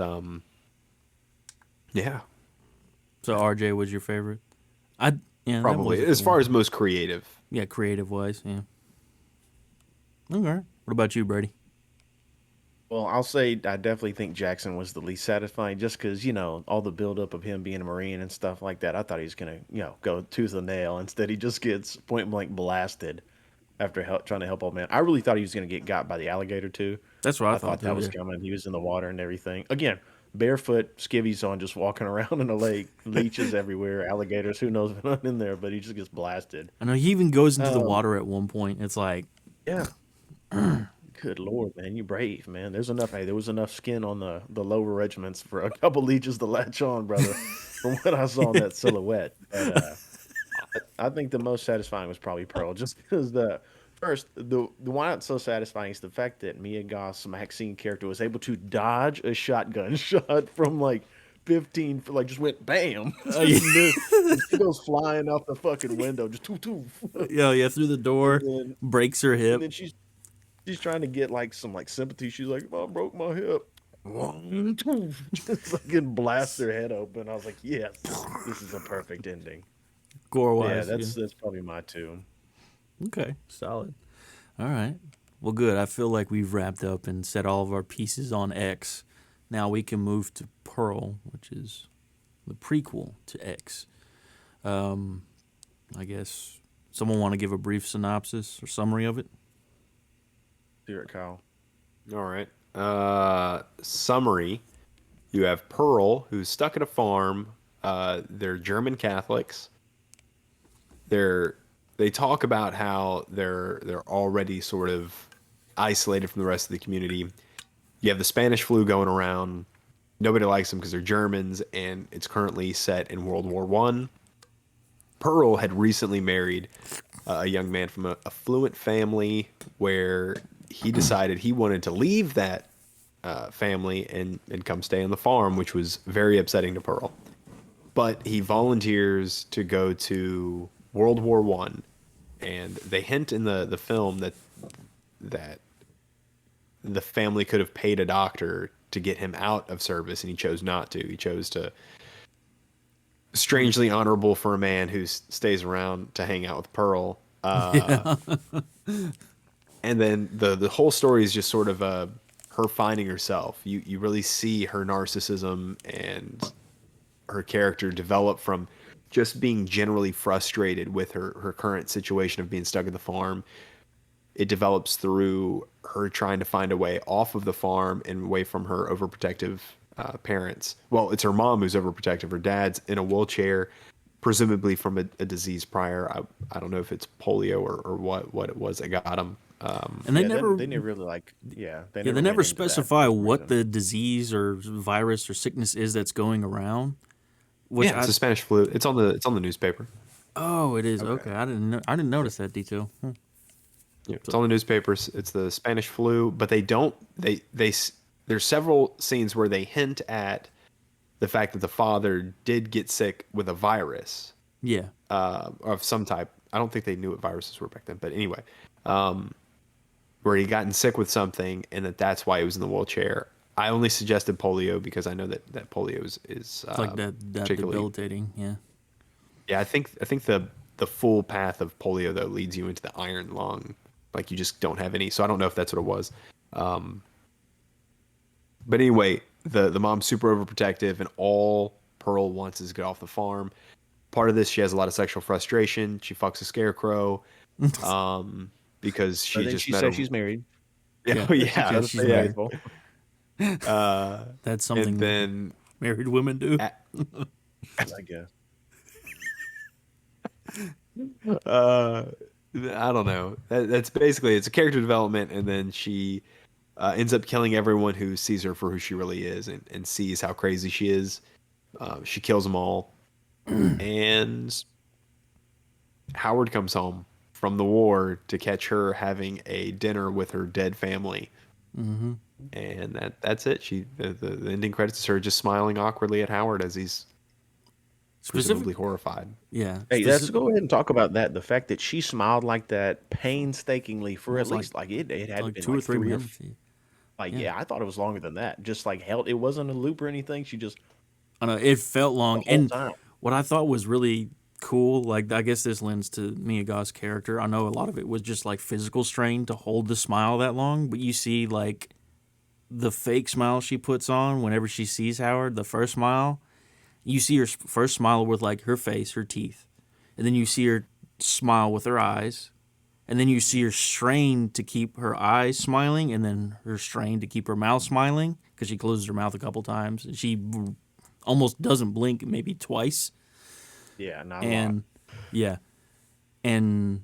yeah, So RJ was your favorite? Yeah, that probably was- as far as most creative. Yeah, creative wise, yeah. Okay. What about you, Brady? Well, I'll say I definitely think Jackson was the least satisfying, just because all the buildup of him being a Marine and stuff like that. I thought he was gonna go tooth and nail. Instead, he just gets point blank blasted after trying to help old man. I really thought he was gonna get got by the alligator too. That's what I I thought thought that too, was yeah. coming. He was in the water and everything. Again, barefoot, skivvies on, just walking around in a lake, leeches everywhere, alligators. Who knows what's in there? But he just gets blasted. I know he even goes into the Um, water at one point. It's like, Yeah. Good Lord, man, you brave, man. There's enough. Hey, there was enough skin on the lower regiments for a couple leeches to latch on, brother. From what I saw in that silhouette, but I think the most satisfying was probably Pearl, just because the why not so satisfying is the fact that Mia Goth's Maxine character was able to dodge a shotgun shot from like 15, like just went bam. yeah. She goes flying out the fucking window, just toof toof. yeah, through the door, then- breaks her And hip. then she's trying to get like some like sympathy. She's like, "I broke my hip." Just fucking blast her head open. I was like, "Yes, this is a perfect ending." Gore Yeah, wise. that's probably my two. Okay, solid. All right. Well, good. I feel like we've wrapped up and set all of our pieces on X. Now we can move to Pearl, which is the prequel to X. I guess someone want to give a brief synopsis or summary of it? Hear it, Kyle. All right. Summary: you have Pearl, who's stuck at a farm. They're German Catholics. They talk about how they're already sort of isolated from the rest of the community. You have the Spanish flu going around. Nobody likes them because they're Germans, and it's currently set in World War One. Pearl had recently married a young man from a affluent family where he decided he wanted to leave that family and come stay on the farm, which was very upsetting to Pearl. But he volunteers to go to World War One, and they hint in the film that the family could have paid a doctor to get him out of service, and he chose not to. He chose to. Strangely honorable for a man who stays around to hang out with Pearl. And then the whole story is just sort of her finding herself. You really see her narcissism and her character develop from just being generally frustrated with her current situation of being stuck at the farm. It develops through her trying to find a way off of the farm and away from her overprotective parents. Well, it's her mom who's overprotective. Her dad's in a wheelchair, presumably from a disease prior. I don't know if it's polio or what it was that got him. And Yeah, they never really like. Yeah, they yeah, never they went never into that specify for some what reason. the disease or virus or sickness is that's going around. Which Yeah, it's a Spanish flu. It's on the newspaper. oh, it is Okay. okay. I didn't notice that detail. Yeah, it's So, on the newspapers. It's the Spanish flu, but they don't. There's several scenes where they hint at the fact that the father did get sick with a virus yeah, of some type. I don't think they knew what viruses were back then, but anyway, where he gotten sick with something, and that's why he was in the wheelchair. I only suggested polio because I know that polio is it's like that particularly. debilitating. Yeah. Yeah, I think the full path of polio though leads you into the iron lung. Like you just don't have any. So I don't know if that's what it was. But anyway, the mom's super overprotective, and all Pearl wants is to get off the farm. Part of this, she has a lot of sexual frustration. She fucks a scarecrow, because But she then just she met says him. she's married. Yeah, She Yeah, tries yeah, to she's stay yeah. married. faithful. That's And something then married women do. a- I guess. uh, I don't know. That's basically it's a character development, and then she ends up killing everyone who sees her for who she really is, and sees how crazy she is. She kills them all, and Howard comes home from the war to catch her having a dinner with her dead family, Mm-hmm. and that's it. The ending credits is her just smiling awkwardly at Howard as he's Specific. presumably horrified. Yeah. Hey, let's go ahead and talk about that. The fact that she smiled like that painstakingly for at Almost least like it had like been 2 or 3 like 3 or minutes. like Yeah. yeah, I thought it was longer than that. Just like held it wasn't a loop or anything. She just I know it felt the long, whole and time. what I thought was really cool, like I guess this lends to Mia Goth's character. I know a lot of it was just like physical strain to hold the smile that long, but you see like the fake smile she puts on whenever she sees Howard, the first smile. You see her first smile with like her face, her teeth, and then you see her smile with her eyes, and then you see her strain to keep her eyes smiling, and then her strain to keep her mouth smiling because she closes her mouth a couple times. And she almost doesn't blink, maybe twice. Yeah, not a lot. And yeah, and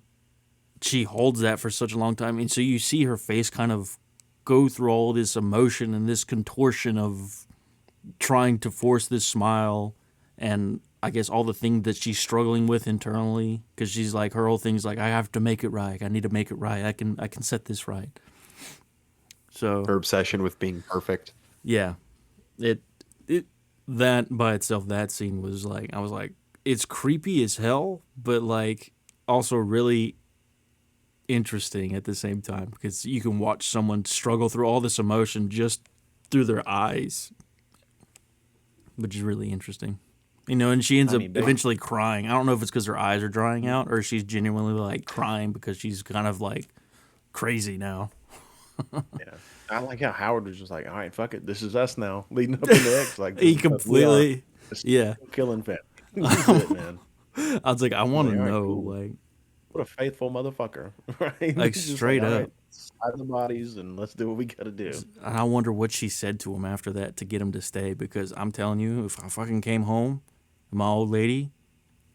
she holds that for such a long time, and so you see her face kind of go through all this emotion and this contortion of trying to force this smile, and I guess all the things that she's struggling with internally, because she's like her whole thing's like, I have to make it right. I need to make it right. I can set this right. So Her obsession with being perfect. yeah, it it that by itself, that scene was like, I was like, it's creepy as hell, but like also really interesting at the same time, because you can watch someone struggle through all this emotion just through their eyes, which is really interesting. You know, and she ends I up mean, eventually crying. I don't know if it's because her eyes are drying out or she's genuinely like crying because she's kind of like crazy now. yeah. I like how Howard was just like, all right, fuck it, this is us now, leading up into X. Like this He is us. We are completely, the yeah. killing family. This is it, man. I was like, I He's want like, to all right, know, cool. What a faithful motherfucker, right? like He's just like, straight all up. right, hide the bodies and let's do what we gotta do. And I wonder what she said to him after that to get him to stay. Because I'm telling you, if I fucking came home and my old lady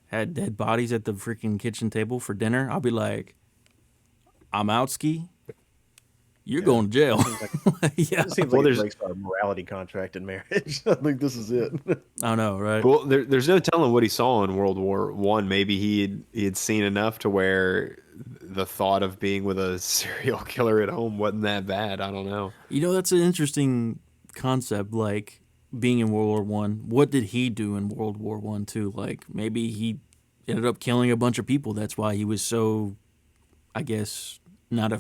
had dead bodies at the freaking kitchen table for dinner, I'll be like, I'm out, ski. You're Yeah, going to jail. it seems like Yeah, it seems Well, like it there's breaks our morality contract in marriage. I think this is it. I know, right? well, there's no telling what he saw in World War One. Maybe he had seen enough to where the thought of being with a serial killer at home wasn't that bad. I don't know. You know, that's an interesting concept. Like being in World War One. What did he do in World War One too? Like maybe he ended up killing a bunch of people. That's why he was so, I guess, not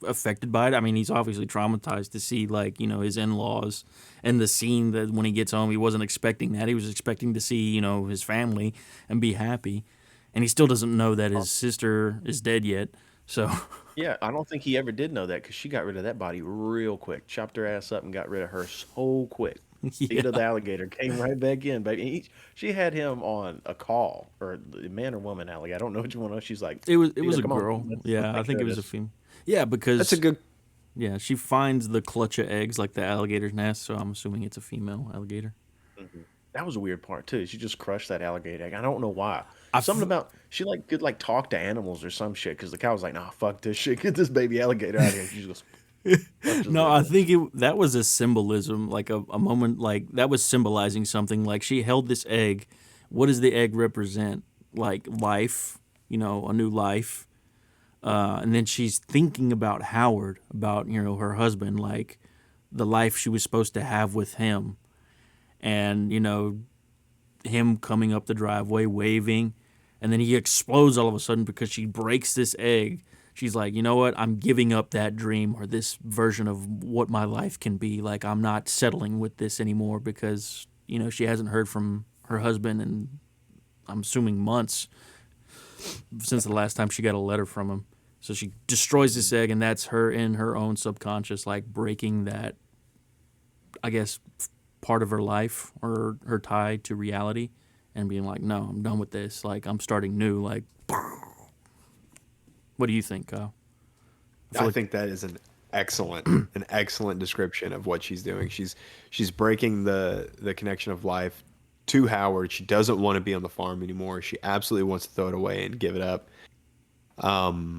affected by it. I mean, he's obviously traumatized to see like his in-laws and the scene that when he gets home, he wasn't expecting that. He was expecting to see his family and be happy, and he still doesn't know that his sister is dead yet. So Yeah, I don't think he ever did know that because she got rid of that body real quick, chopped her ass up and got rid of her so quick. feet of Yeah, the alligator, came right back in, baby. She had him on a call, or the man or woman alligator. I don't know which one. She's like, it was Peter, a come on, girl. let's Yeah, I take think care it of was a this. female. Yeah, That's a because good. yeah, she finds the clutch of eggs like the alligator's nest, so I'm assuming it's a female alligator. That was a weird part too. She just crushed that alligator egg. I don't know why. I Something f- about she like could like talk to animals or some shit. Because the cow was like, "Nah, fuck this shit. Get this baby alligator out of here." She just crushes no, that I bitch. think that was a symbolism, like a moment, like that was symbolizing something. Like she held this egg. What does the egg represent? Like life, a new life. And then she's thinking about Howard, about her husband, like the life she was supposed to have with him, and him coming up the driveway waving, and then he explodes all of a sudden because she breaks this egg. She's like, you know what? I'm giving up that dream or this version of what my life can be. Like, I'm not settling with this anymore because, she hasn't heard from her husband in, I'm assuming, months since the last time she got a letter from him. So she destroys this egg, and that's her in her own subconscious, like breaking that, I guess, part of her life or her tie to reality and being like, no, I'm done with this. Like, I'm starting new. Like, what do you think, Kyle? I feel I like, think that is an excellent description of what she's doing. She's breaking the connection of life to Howard. She doesn't want to be on the farm anymore. She absolutely wants to throw it away and give it up. I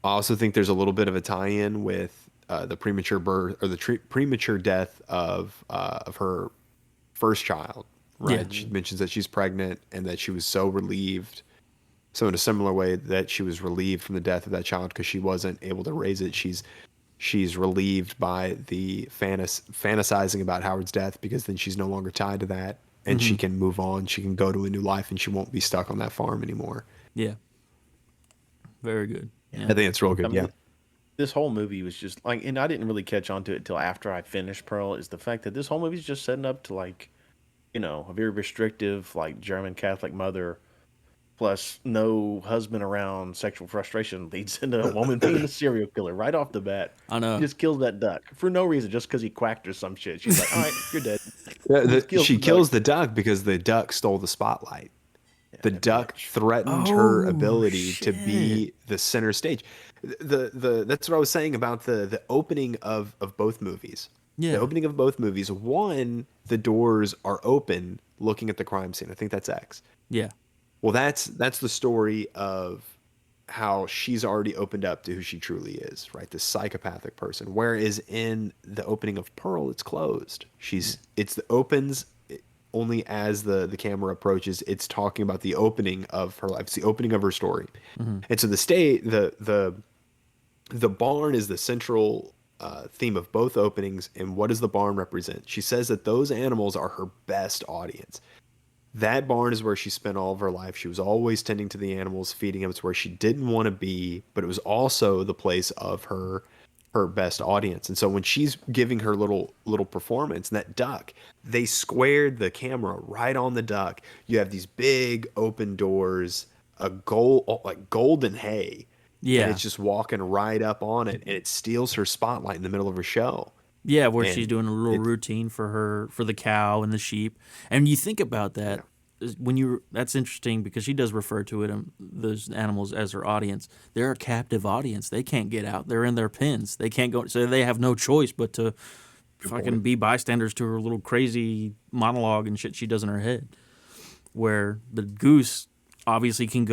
also think there's a little bit of a tie-in with the premature birth or the premature death of her first child. yeah. Right? She mentions that she's pregnant and that she was so relieved. So in a similar way that she was relieved from the death of that child because she wasn't able to raise it, she's relieved by the fantasizing about Howard's death because then she's no longer tied to that and Hmm. she can move on. She can go to a new life and she won't be stuck on that farm anymore. Yeah. Very good. Yeah. I Yeah. think it's real I good. Yeah. mean, this whole movie was just like, and I didn't really catch on to it until after I finished Pearl. Is the fact that this whole movie is just setting up to like, a very restrictive like German Catholic mother plus no husband around sexual frustration leads into a woman being a serial killer right off the bat. I She know. just kills that duck for no reason, just because he quacked or some shit. She's like, "All right, you're dead." Just kills She the duck. kills the duck because the duck stole the spotlight. Yeah, The that duck bitch. threatened her Oh, ability to shit. be the center stage. The that's what I was saying about the opening of both movies. The Yeah. opening of both movies, one, the doors are open looking at the crime scene. I think that's X. Yeah. Well, that's the story of how she's already opened up to who she truly is, right? This psychopathic person. Whereas in the opening of Pearl, it's closed. It's the opens only as the camera approaches. It's talking about the opening of her life. It's the opening of her story. Hmm. And so the barn is the central theme of both openings. And what does the barn represent? She says that those animals are her best audience. That barn is where she spent all of her life. She was always tending to the animals, feeding them. It's where she didn't want to be, but it was also the place of her best audience. And so when she's giving her little performance, and that duck, they squared the camera right on the duck. You have these big open doors, a gold like golden hay, and Yeah. it's just walking right up on it, and it steals her spotlight in the middle of her show. Yeah, where she's And doing a little it, routine for the cow and the sheep. And you think about that yeah, when that's interesting because she does refer to it those animals as her audience. They're a captive audience. They can't get out. They're in their pens. They can't go, so they have no choice but to good fucking point. be bystanders to her little crazy monologue and shit she does in her head. Where the goose obviously can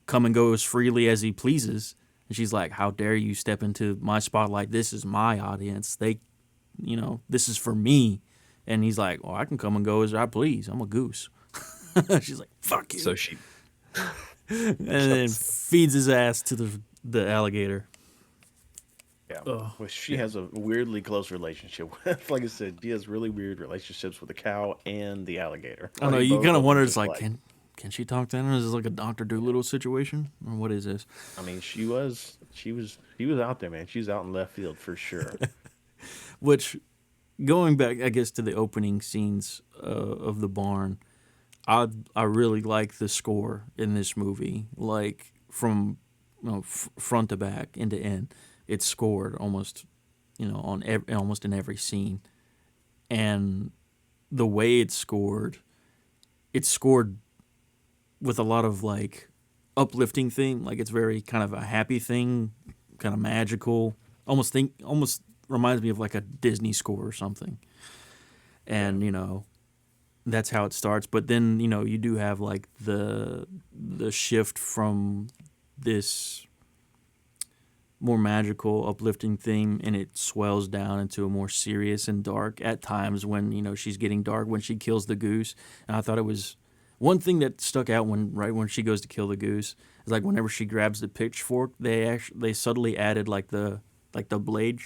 come and go as freely as he pleases. And she's like, "How dare you step into my spotlight? This is my audience. This is for me." And he's like, "Well, I can come and go as I please. I'm a goose." She's like, "Fuck So you," she and then kills. feeds his ass to the alligator. Yeah. Oh, Well, she yeah. has a weirdly close relationship with, like I said, she has really weird relationships with the cow and the alligator. I know Like you both kind of of them, wonder. It's just like, like. can she talk to him? Is this like a Doctor Doolittle situation, or what is this? I mean, she was out there, man. She's out in left field for sure. Which, going back, I guess, to the opening scenes of the barn, I really like the score in this movie. Like from front to back, end to end, it's scored almost on almost in every scene, and the way it's scored with a lot of like uplifting thing. Like it's very kind of a happy thing, kind of magical. Almost reminds me of like a Disney score or something. Yeah. And that's how it starts. But then you do have like the shift from this more magical, uplifting theme, and it swells down into a more serious and dark at times when she's getting dark when she kills the goose. And I thought it was one thing that stuck out when she goes to kill the goose is like whenever she grabs the pitchfork, they subtly added like the blade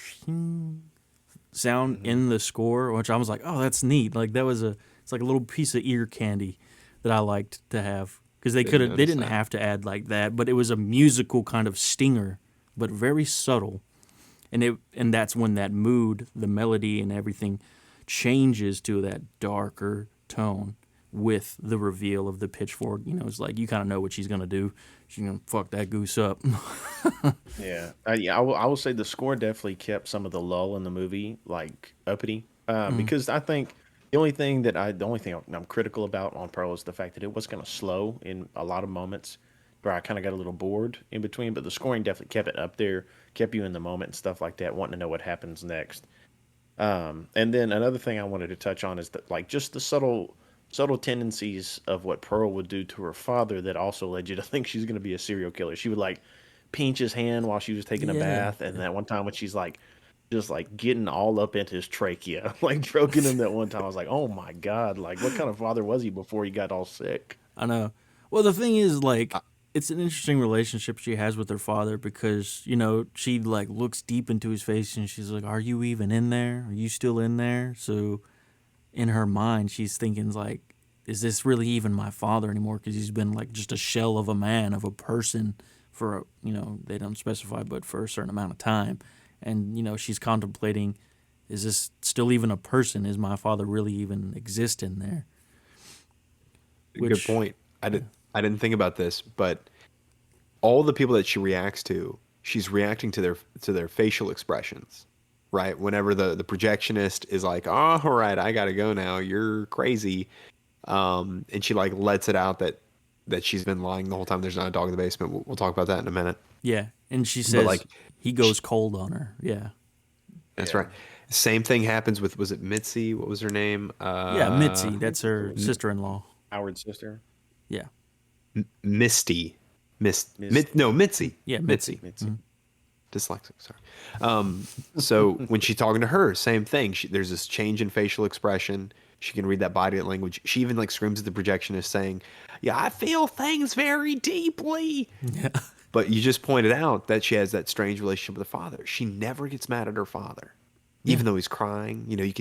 sound Mm-hmm. in the score, which I was like, oh, that's neat. Like it's like a little piece of ear candy that I liked to have because Didn't they notice didn't that. have to add like that, but it was a musical kind of stinger, but very subtle, and that's when that mood, the melody, and everything changes to that darker tone with the reveal of the pitchfork. It's like you kind of know what she's gonna do. She's gonna fuck that goose up. Yeah, I will say the score definitely kept some of the lull in the movie like uppity, Mm. because I think the only thing I'm critical about on Pearl is the fact that it was kind of slow in a lot of moments, where I kind of got a little bored in between. But the scoring definitely kept it up there, kept you in the moment and stuff like that, wanting to know what happens next. And then another thing I wanted to touch on is that like just the subtle tendencies of what Pearl would do to her father that also led you to think she's going to be a serial killer. She would like pinch his hand while she was taking a Yeah, bath, and that one time when she's like just like getting all up into his trachea, like choking him that one time. I was like, oh my god, like what kind of father was he before he got all sick? I know. Well, the thing is, like, Uh, it's an interesting relationship she has with her father because she like looks deep into his face and she's like, "Are you even in there? Are you still in there?" So in her mind, she's thinking like, "Is this really even my father anymore?" Because he's been like just a shell of a man, of a person for they don't specify, but for a certain amount of time, and she's contemplating, "Is this still even a person? Is my father really even exist in there?" Good Which, point. yeah, I didn't think about this, but all the people that she reacts to, she's reacting to their facial expressions, right? Whenever the projectionist is like, "Oh, all right, I gotta go now. You're crazy," and she like lets it out that she's been lying the whole time. There's not a dog in the basement. We'll talk about that in a minute. yeah, and she But says like, he sh goes cold on her. Yeah, that's Yeah, right. Same thing happens with, was it Mitzi? What was her name? yeah, Mitzi, that's Mitzi her was sister-in-law. Howard's sister. Yeah, Misty. No, Misty. Mitzi. yeah, Mitzi. Mitzi. Mitzi. Mhm. Dyslexic, sorry. So when she's talking to her, same thing. There's this change in facial expression. She can read that body language. She even like screams at the projectionist saying, "Yeah, I feel things very deeply." Yeah, But you just pointed out that she has that strange relationship with her father. She never gets mad at her father. yeah. Even though he's crying, we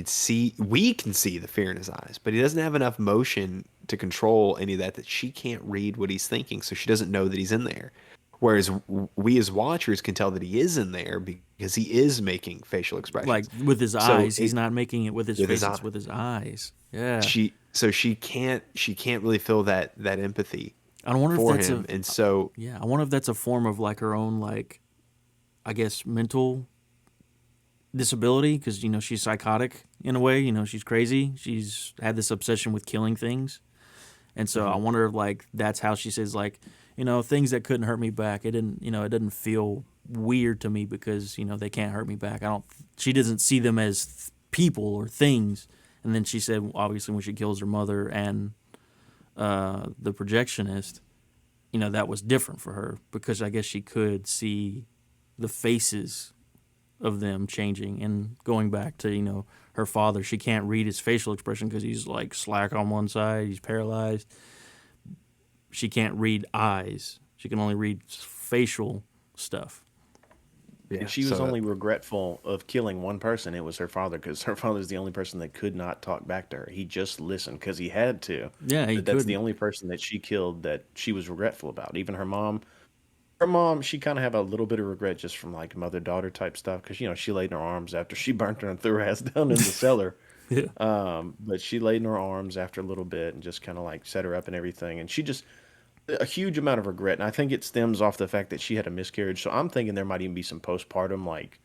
can see the fear in his eyes, but he doesn't have enough motion to control any of that she can't read what he's thinking, so she doesn't know that he's in there. Whereas we as watchers can tell that he is in there because he is making facial Like expressions. with his So eyes, he's not making it with his with his face; it's eye, with his eyes. Yeah, she can't really feel that empathy I wonder if for that's him, a and so yeah. I wonder if that's a form of like her own like I guess mental disability because she's psychotic in a way. She's crazy. She's had this obsession with killing things. And so I Hmm. wonder if like that's how she says like, things that couldn't hurt me back. It didn't, it doesn't feel weird to me because, they can't hurt me back. I don't she doesn't see them as people or things. And then she said obviously when she kills her mother and the projectionist, that was different for her because I guess she could see the faces of them changing and going back to her father. She can't read his facial expression because he's like slack on one side, he's paralyzed. She can't read eyes. She can only read facial stuff. And yeah, she was only regretful of killing one person. It was her father, because her father's the only person that could not talk back to her. He just listened because he had to. Yeah, he But that's the couldn't. only person that she killed that she was regretful about. Even her mom. Her mom, she kind of had a little bit of regret just from like mother daughter type stuff, because she laid in her arms after she burnt her and threw her ass down in the cellar. Yeah, But she laid in her arms after a little bit and just kind of like set her up and everything. And she just a huge amount of regret. And I think it stems off the fact that she had a miscarriage. So I'm thinking there might even be some postpartum, like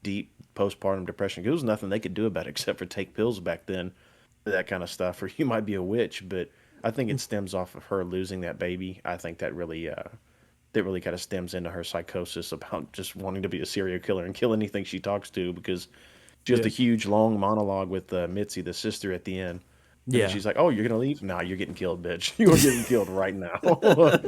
deep postpartum depression. 'Cause there was nothing they could do about it except for take pills back then. that kind of stuff, or you might be a witch. But I think it stems off of her losing that baby. I think that really kind of stems into her psychosis about just wanting to be a serial killer and kill anything she talks to, because just Yeah. a huge long monologue with Mitzi, the sister, at the end. And then Yeah. she's like, "Oh, you're gonna leave? Nah, you're getting killed, bitch. You are getting killed right now."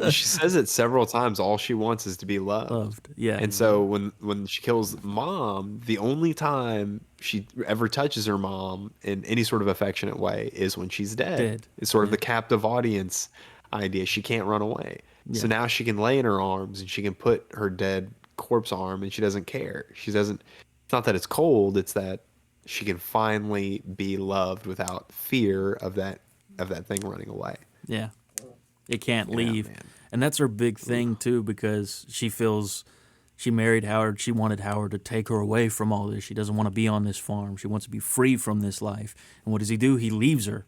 She says it several times. All she wants is to be loved. Loved. Yeah. And so when she kills mom, the only time she ever touches her mom in any sort of affectionate way is when she's dead. Dead. It's sort of Yeah. the captive audience idea. She can't run away. So Yeah. now she can lay in her arms and she can put her dead corpse arm and she doesn't care. She doesn't, it's not that it's cold, it's that she can finally be loved without fear of that thing running away. Yeah. It can't Yeah, leave. man. And that's her big thing too, because she feels she married Howard. She wanted Howard to take her away from all this. She doesn't want to be on this farm. She wants to be free from this life. And what does he do? He leaves her.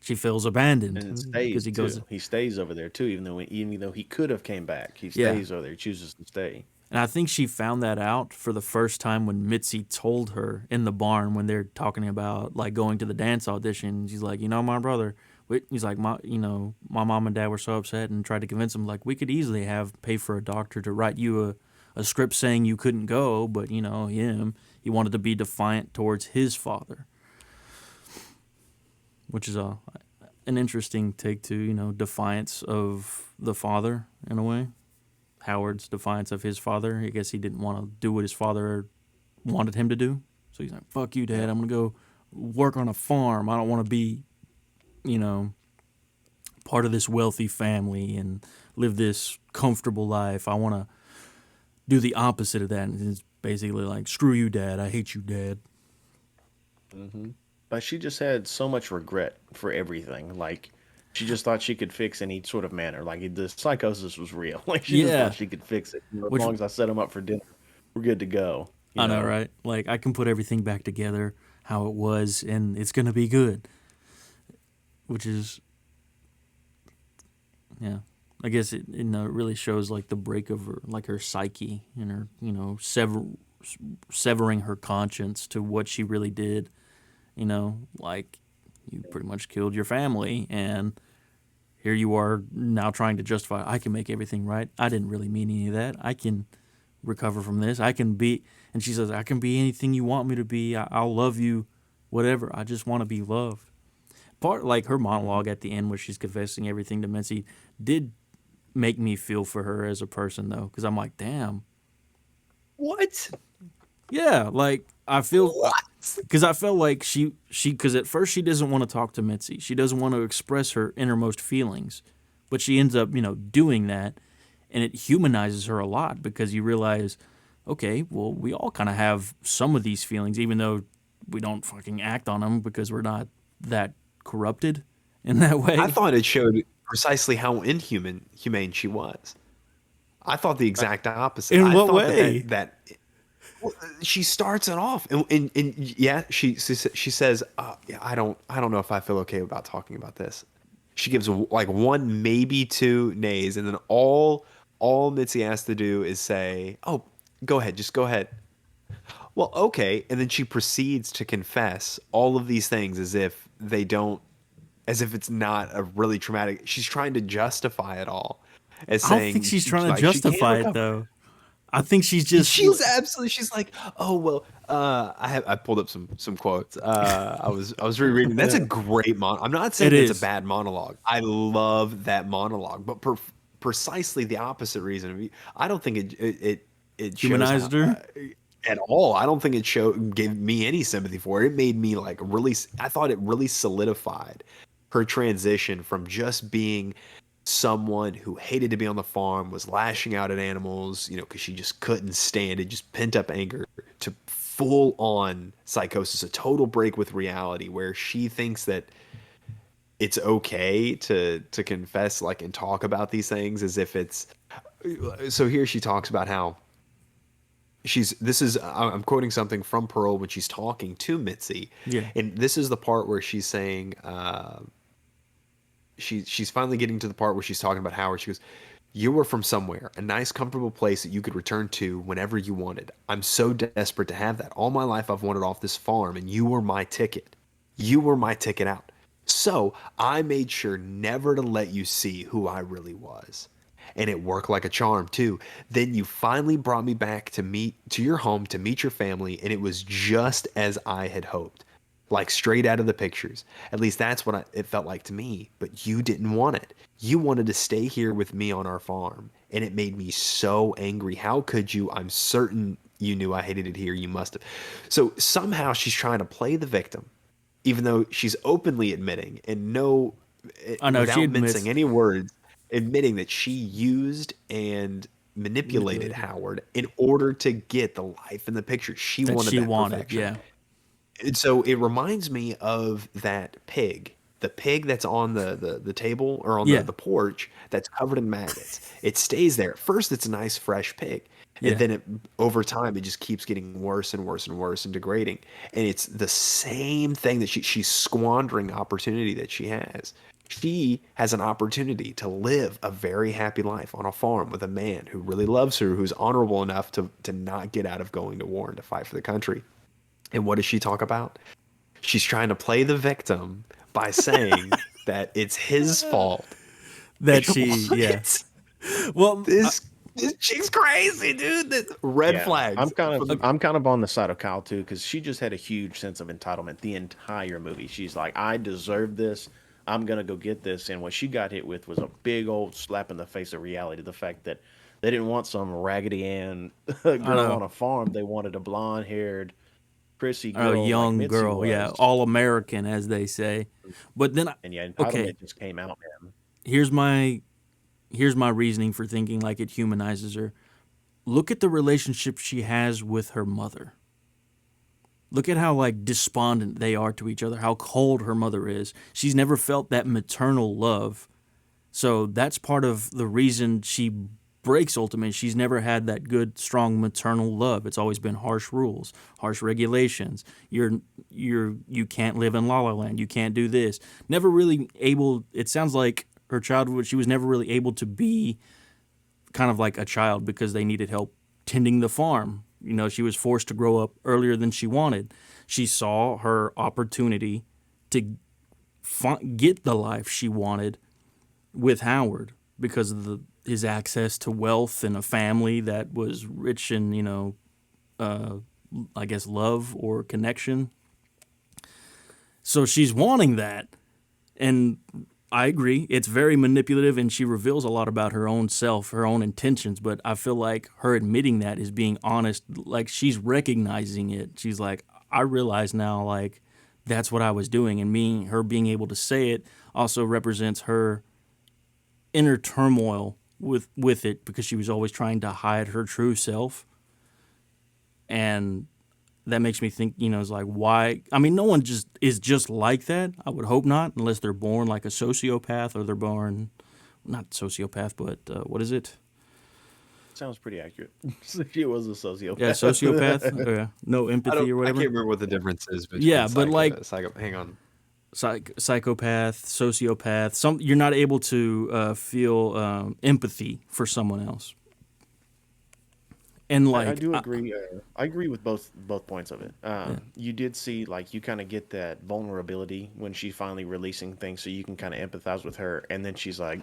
She feels abandoned And it because stays he goes, too. He stays over there too, even though he could have came back. He yeah. stays over there. He chooses to stay. And I think she found that out for the first time when Mitzi told her in the barn when they're talking about like going to the dance audition. She's like, my brother. He's like, my mom and dad were so upset and tried to convince him like we could easily have pay for a doctor to write you a script saying you couldn't go, but he wanted to be defiant towards his father, which is an interesting take to defiance of the father in a way. Howard's defiance of his father. I guess he didn't want to do what his father wanted him to do. So he's like, fuck you, Dad. I'm going to go work on a farm. I don't want to be, part of this wealthy family and live this comfortable life. I want to do the opposite of that. And it's basically like, screw you, Dad. I hate you, Dad. But she just had so much regret for everything. Like, she just thought she could fix any sort of manner. Like, the psychosis was real. Like, she just Yeah. thought she could fix it. As Which, long as I set him up for dinner, we're good to go. I know, right? Like, I can put everything back together how it was, and it's going to be good. Which is, yeah. I guess it really shows, like, the break of her, like, her psyche and her, severing her conscience to what she really did. Like, you pretty much killed your family, and here you are now trying to justify, I can make everything right. I didn't really mean any of that. I can recover from this. I can be, and she says, I can be anything you want me to be. I'll love you, whatever. I just want to be loved. Part, like her monologue at the end where she's confessing everything to Mitzi did make me feel for her as a person, though, because I'm like, damn. What? Yeah, like, I feel... What? Because I felt like because at first she doesn't want to talk to Mitzi. She doesn't want to express her innermost feelings. But she ends up, doing that. And it humanizes her a lot because you realize, okay, well, we all kind of have some of these feelings, even though we don't fucking act on them because we're not that corrupted in that way. I thought it showed precisely how humane she was. I thought the exact opposite. In I what thought way? That she starts it off, and yeah, she says, yeah, I don't know if I feel okay about talking about this. She gives like one, maybe two nays, and then all Mitzi has to do is say, "Oh, go ahead, just go ahead." Well, okay, and then she proceeds to confess all of these things as if as if it's not a really traumatic. She's trying to justify it all as I don't saying, think she's trying to like, she can't justify it, recover. though. I think she's just... She's like, oh well, I pulled up some quotes. I was rereading. That's a great I'm not saying It it's a is. bad monologue. I love that monologue, but precisely the opposite reason. I don't think it shows Humanized her? at all. I don't think it gave me any sympathy for it. It made me like really. I thought it really solidified her transition from just being someone who hated to be on the farm, was lashing out at animals, because she just couldn't stand it, just pent up anger, to full on psychosis, a total break with reality, where she thinks that it's okay to confess, like, and talk about these things as if it's. So here she talks about how I'm quoting something from Pearl when she's talking to Mitzi, Yeah. and this is the part where she's saying. She's finally getting to the part where she's talking about Howard. She goes, "You were from somewhere, a nice, comfortable place that you could return to whenever you wanted. I'm so desperate to have that. All my life I've wanted off this farm, and you were my ticket." You were my ticket out. So I made sure never to let you see who I really was. And it worked like a charm too. Then you finally brought me back to meet to your home to meet your family, and it was just as I had hoped. Like straight out of the pictures. At least that's what it felt like to me. But you didn't want it. You wanted to stay here with me on our farm. And it made me so angry. How could you? I'm certain you knew I hated it here. You must have. So somehow she's trying to play the victim, even though she's openly admitting and I know she without admits mincing any words, admitting that she used and manipulated manipulated Howard in order to get the life in the picture. She that wanted she that wanted. perfection. Yeah, And so it reminds me of that pig. The pig that's on the table or on yeah, the porch that's covered in maggots. It stays there. At first, it's a nice fresh pig. And yeah. then over time, it just keeps getting worse and worse and worse and degrading. And it's the same thing that she's squandering opportunity that she has. She has an opportunity to live a very happy life on a farm with a man who really loves her, who's honorable enough to not get out of going to war and to fight for the country. And what does she talk about? She's trying to play the victim by saying that it's his fault. That she, yeah. What? Well, This chick's crazy, dude. Red Yeah, flags from the. I'm kind of on the side of Kyle too because she just had a huge sense of entitlement the entire movie. She's like, I deserve this. I'm gonna go get this. And what she got hit with was a big old slap in the face of reality. The fact that they didn't want some Raggedy Ann I girl on know, a farm. They wanted a blonde haired, prissy I know, girl like young Mitzi girl, yeah, was. all American as they say. But then, And yeah, okay, entitlement just came out, man. here's my here's my reasoning for thinking like it humanizes her. Look at the relationship she has with her mother. Look at how like despondent they are to each other, how cold her mother is. She's never felt that maternal love. So that's part of the reason she breaks Ultimate. She's never had that good, strong maternal love. It's always been harsh rules, harsh regulations. You can't live in La La Land. You can't do this. Never really able. It sounds like her childhood. She was never really able to be kind of like a child because they needed help tending the farm. You know, she was forced to grow up earlier than she wanted. She saw her opportunity to get the life she wanted with Howard because of his access to wealth and a family that was rich in, I guess, love or connection. So she's wanting that. And I agree. It's very manipulative and she reveals a lot about her own self, her own intentions. But I feel like her admitting that is being honest. Like she's recognizing it. She's like, I realize now, like, that's what I was doing. And her being able to say it also represents her inner turmoil with it because she was always trying to hide her true self. And that makes me think, it's like, why? I mean, no one just is just like that. I would hope not, unless they're born like a sociopath or they're born, not sociopath, but what is it? Sounds pretty accurate. She was a Yeah, sociopath. sociopath. Yeah, no empathy or I whatever. can't remember what the difference is between Yeah, but like hang on. psychopath, sociopath. You're not able to feel empathy for someone else. And I like, do agree. I agree with both points of it. yeah, You did see like you kind of get that vulnerability when she's finally releasing things, so you can kind of empathize with her, and then she's like,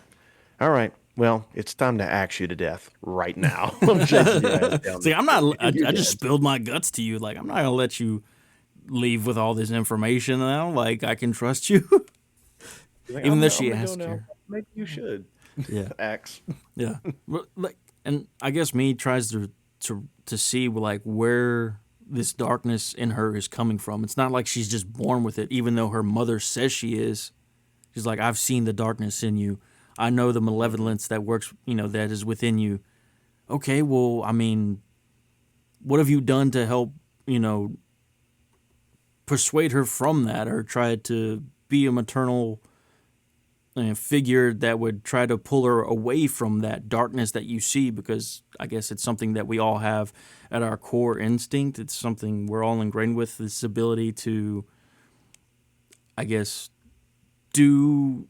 "All right, well, it's time to axe you to death right now. I'm chasing your ass down the see, I'm not. street. I You're just dead." spilled my guts to you. Like, I'm not gonna let you leave with all this information now. Like, I can trust you, She's like, even though I'm she gonna go asked now. her. Maybe you should Yeah, axe. yeah. But, like, and I guess me tries to see like where this darkness in her is coming from. It's not like she's just born with it, even though her mother says she is. She's like, I've seen the darkness in you. I know the malevolence that works, that is within you. Okay, well, I mean, what have you done to help, persuade her from that or try to be a maternal figure that would try to pull her away from that darkness that you see? Because I guess it's something that we all have at our core instinct. It's something we're all ingrained with, this ability to, I guess, do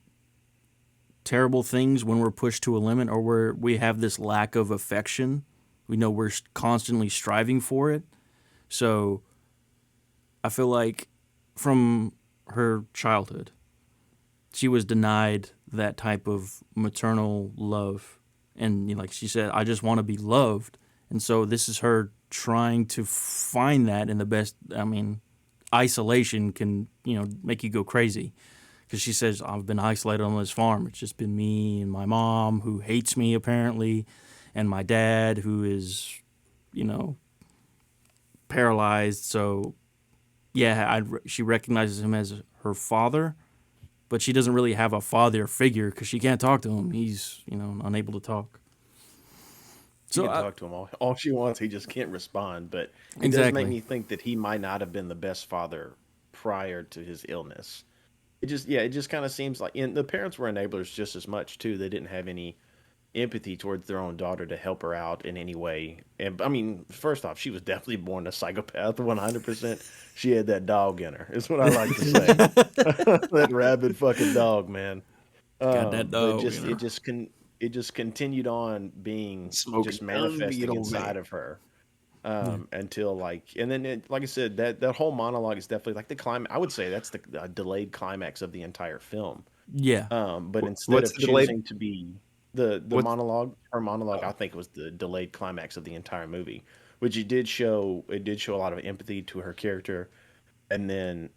terrible things when we're pushed to a limit or where we have this lack of affection. We know we're constantly striving for it. So I feel like from her childhood. She was denied that type of maternal love. And like she said, I just want to be loved. And so this is her trying to find that in the best. I mean, isolation can, make you go crazy. Because she says, I've been isolated on this farm. It's just been me and my mom, who hates me apparently, and my dad, who is, you know, paralyzed. So, yeah, she recognizes him as her father, but she doesn't really have a father figure because she can't talk to him. He's, unable to talk. She can talk to him all she wants. He just can't respond. But it does make Exactly. me think that he might not have been the best father prior to his illness. It just kind of seems like, and the parents were enablers just as much too. They didn't have any empathy towards their own daughter to help her out in any way. And I mean, first off, she was definitely born a psychopath, 100%. She had that dog in her. Is what I like to say. That rabid fucking dog, man. Got that But dog, just it just continued on being just Smoking gun manifesting beetle man. inside of her until and then like I said, that whole monologue is definitely like the climate. I would say that's the delayed climax of the entire film. Yeah. But instead What's of the delayed? choosing to be the What's monologue, her monologue, I oh, think was the delayed climax of the entire movie, which it did show a lot of empathy to her character, and then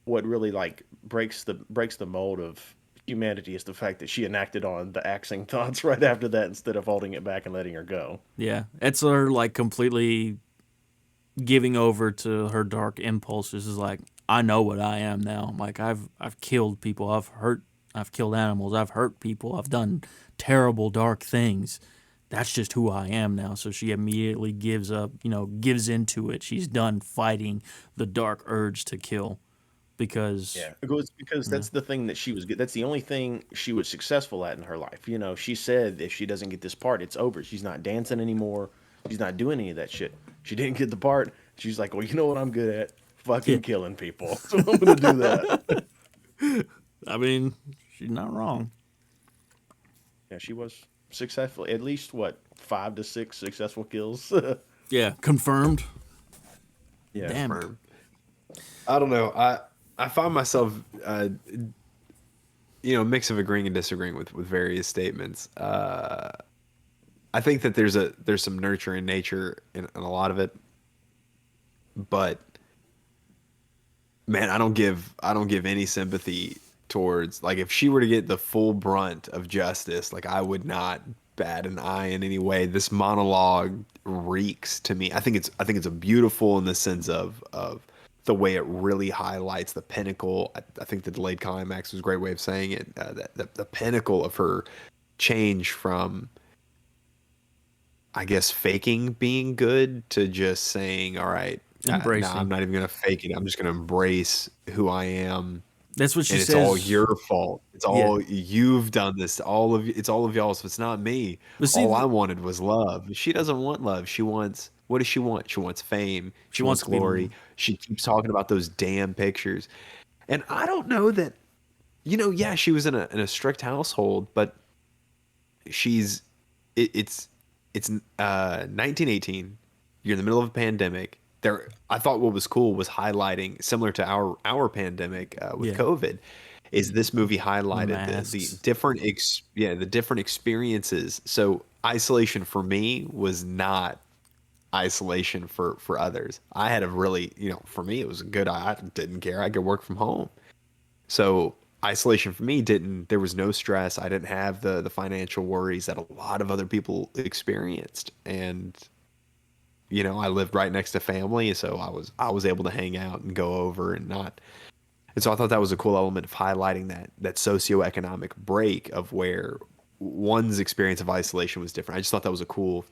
what really like breaks the mold of humanity is the fact that she enacted on the axing thoughts right after that instead of holding it back and letting her go. Yeah. It's her, like, completely giving over to her dark impulses. Is like, I know what I am now. Like, I've killed people. I've killed animals. I've hurt people. I've done terrible, dark things. That's just who I am now. So she immediately gives up, gives into it. She's done fighting the dark urge to kill because, Yeah, because yeah, that's the thing that she was good. That's the only thing she was successful at in her life. She said if she doesn't get this part, it's over. She's not dancing anymore. She's not doing any of that shit. She didn't get the part. She's like, well, you know what I'm good at? yeah. Fucking killing people. So I'm gonna do that. I mean, she's not wrong. Yeah, she was successful. At least what 5 to 6 successful kills. Yeah, confirmed. Yeah. Damn. confirmed. I don't know. I find myself, mix of agreeing and disagreeing with various statements. I think that there's some nurturing nature in a lot of it, but man, I don't give any sympathy towards, like, if she were to get the full brunt of justice, like, I would not bat an eye in any way. This monologue reeks to me. I think it's a beautiful in the sense of the way it really highlights the pinnacle. I think the delayed climax was a great way of saying it. That the pinnacle of her change from, I guess, faking being good to just saying, all right, no, I'm Embracing. not even going to fake it. I'm just going to embrace who I am. That's what she And it's all says. your fault. It's Yeah. all you've done this. It's all of y'all. So it's not me. But see, All I wanted was love. She doesn't want love. What does she want? She wants fame. she She wants wants to be. glory. She keeps talking about those damn pictures. And I don't know that, yeah, she was in a strict household, but she's it's 1918. You're in the middle of a pandemic. There, I thought what was cool was highlighting, similar to our pandemic with Yeah. COVID, is this movie The highlighted the masks. the different experiences. So isolation for me was not isolation for others. I had a really, for me it was good. I didn't care. I could work from home. So isolation for me didn't, there was no stress. I didn't have the financial worries that a lot of other people experienced. And I lived right next to family, so I was able to hang out and go over and not. And so I thought that was a cool element of highlighting that socioeconomic break of where one's experience of isolation was different. I just thought that was a cool,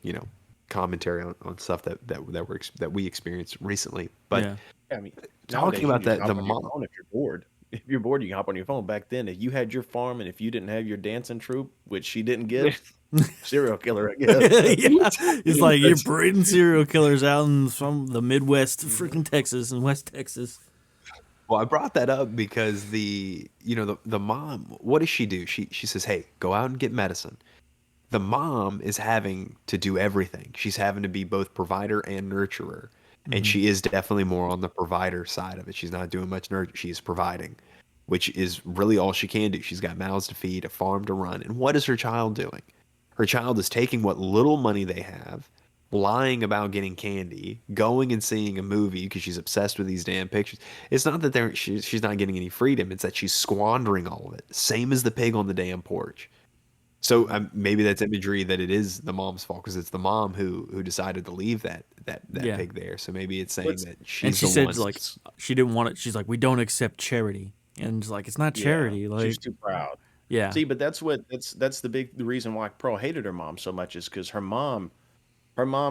commentary on stuff that we experienced recently. But Yeah. Yeah, I mean, talking nowadays you about can just that, the hop on your mom, phone if you're bored. If you're bored, you can hop on your phone. Back then, if you had your farm and if you didn't have your dancing troupe, which she didn't get, serial killer, I guess. Yeah. It's like you're That's breeding serial killers out in from the Midwest, freaking Texas and West Texas. Well, I brought that up because the mom, what does she do? She says, "Hey, go out and get medicine." The mom is having to do everything. She's having to be both provider and nurturer. And Hmm. she is definitely more on the provider side of it. She's not doing much nurture. She's providing. which is really all she can do. She's got mouths to feed, a farm to run. And what is her child doing? Her child is taking what little money they have, lying about getting candy, going and seeing a movie because she's obsessed with these damn pictures. It's not that she's not getting any freedom, it's that she's squandering all of it. Same as the pig on the damn porch. So maybe that's imagery that it is the mom's fault because it's the mom who decided to leave that Yeah. pig there. So maybe it's saying What's- that And she's she the said one. like she didn't want it. She's like, we don't accept charity, and it's like it's not charity. Yeah, Like she's too proud. yeah, See, but that's the reason why Pearl hated her mom so much is because her mom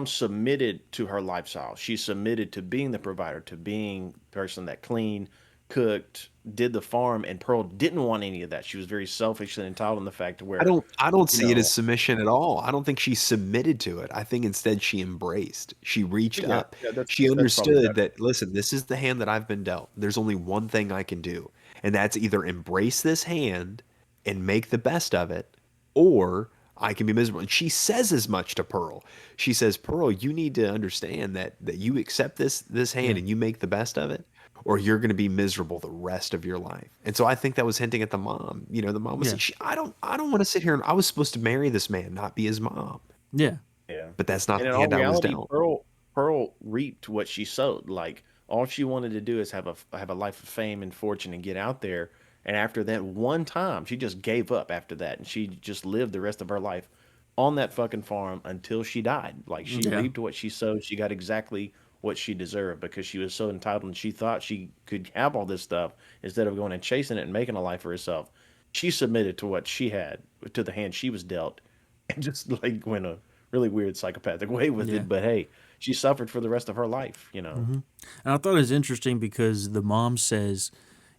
submitted to her lifestyle. She submitted to being the provider, to being the person that cleaned, cooked, did the farm, and Pearl didn't want any of that. She was very selfish and entitled in the fact to I where, don't I don't you see it as know, submission at all. I don't think she submitted to it. I think instead she embraced. She reached yeah, up. yeah, She that's probably understood better. that listen, this is the hand that I've been dealt. There's only one thing I can do, and that's either embrace this hand and make the best of it, or I can be miserable. And she says as much to Pearl. She says, "Pearl, you need to understand that you accept this hand yeah, and you make the best of it, or you're going to be miserable the rest of your life." And so I think that was hinting at the mom. You know, the mom was yeah, saying, I don't want to sit here and I was supposed to marry this man, not be his mom. yeah, Yeah. But that's not And in the all hand I was reality, dealt. Pearl reaped what she sowed. Like all she wanted to do is have a life of fame and fortune and get out there. And after that one time, she just gave up after that, and she just lived the rest of her life on that fucking farm until she died. Like she yeah, reaped what she sowed. She got exactly what she deserved because she was so entitled and she thought she could have all this stuff instead of going and chasing it and making a life for herself. She submitted to what she had, to the hand she was dealt, and just like went a really weird psychopathic way with yeah. it. But hey, she suffered for the rest of her life, you know. And I thought it was interesting because the mom says,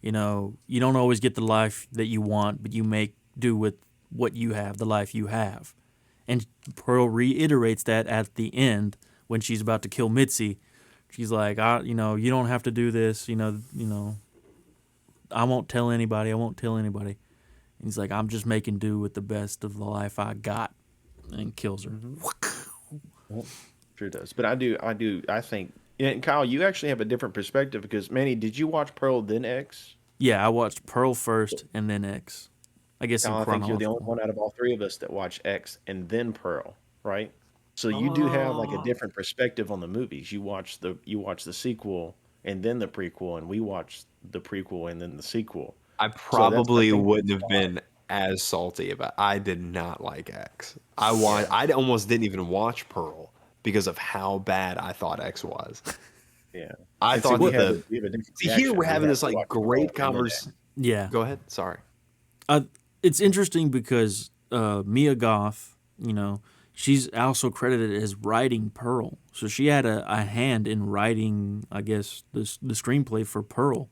you know, you don't always get the life that you want, but you make do with what you have, the life you have. And Pearl reiterates that at the end when she's about to kill Mitzi. She's like, you know, you don't have to do this. You know, I won't tell anybody. I won't tell anybody. And he's like, I'm just making do with the best of the life I got, and kills her. Mm-hmm. Well, sure does. But I think. And Kyle, you actually have a different perspective because Manny, did you watch Pearl then X? Yeah, I watched Pearl first and then X. I guess in Kyle, I think you're the only chronological. one out of all three of us that watch X and then Pearl, right? So you do have like a Oh, different perspective on the movies. You watch the sequel and then the prequel, and we watched the prequel and then the sequel. I So that's I probably think wouldn't that's have why. been as salty about. I did not like X. Yeah, I almost didn't even watch Pearl because of how bad I thought X was. yeah. I And see, thought we that have the a we have a different see here we're reaction. We having have this to like watch Pearl great and then convers. X. Yeah, Go ahead. Sorry. it's interesting because Mia Goth, you know, she's also credited as writing Pearl, so she had a hand in writing, I guess, the screenplay for Pearl.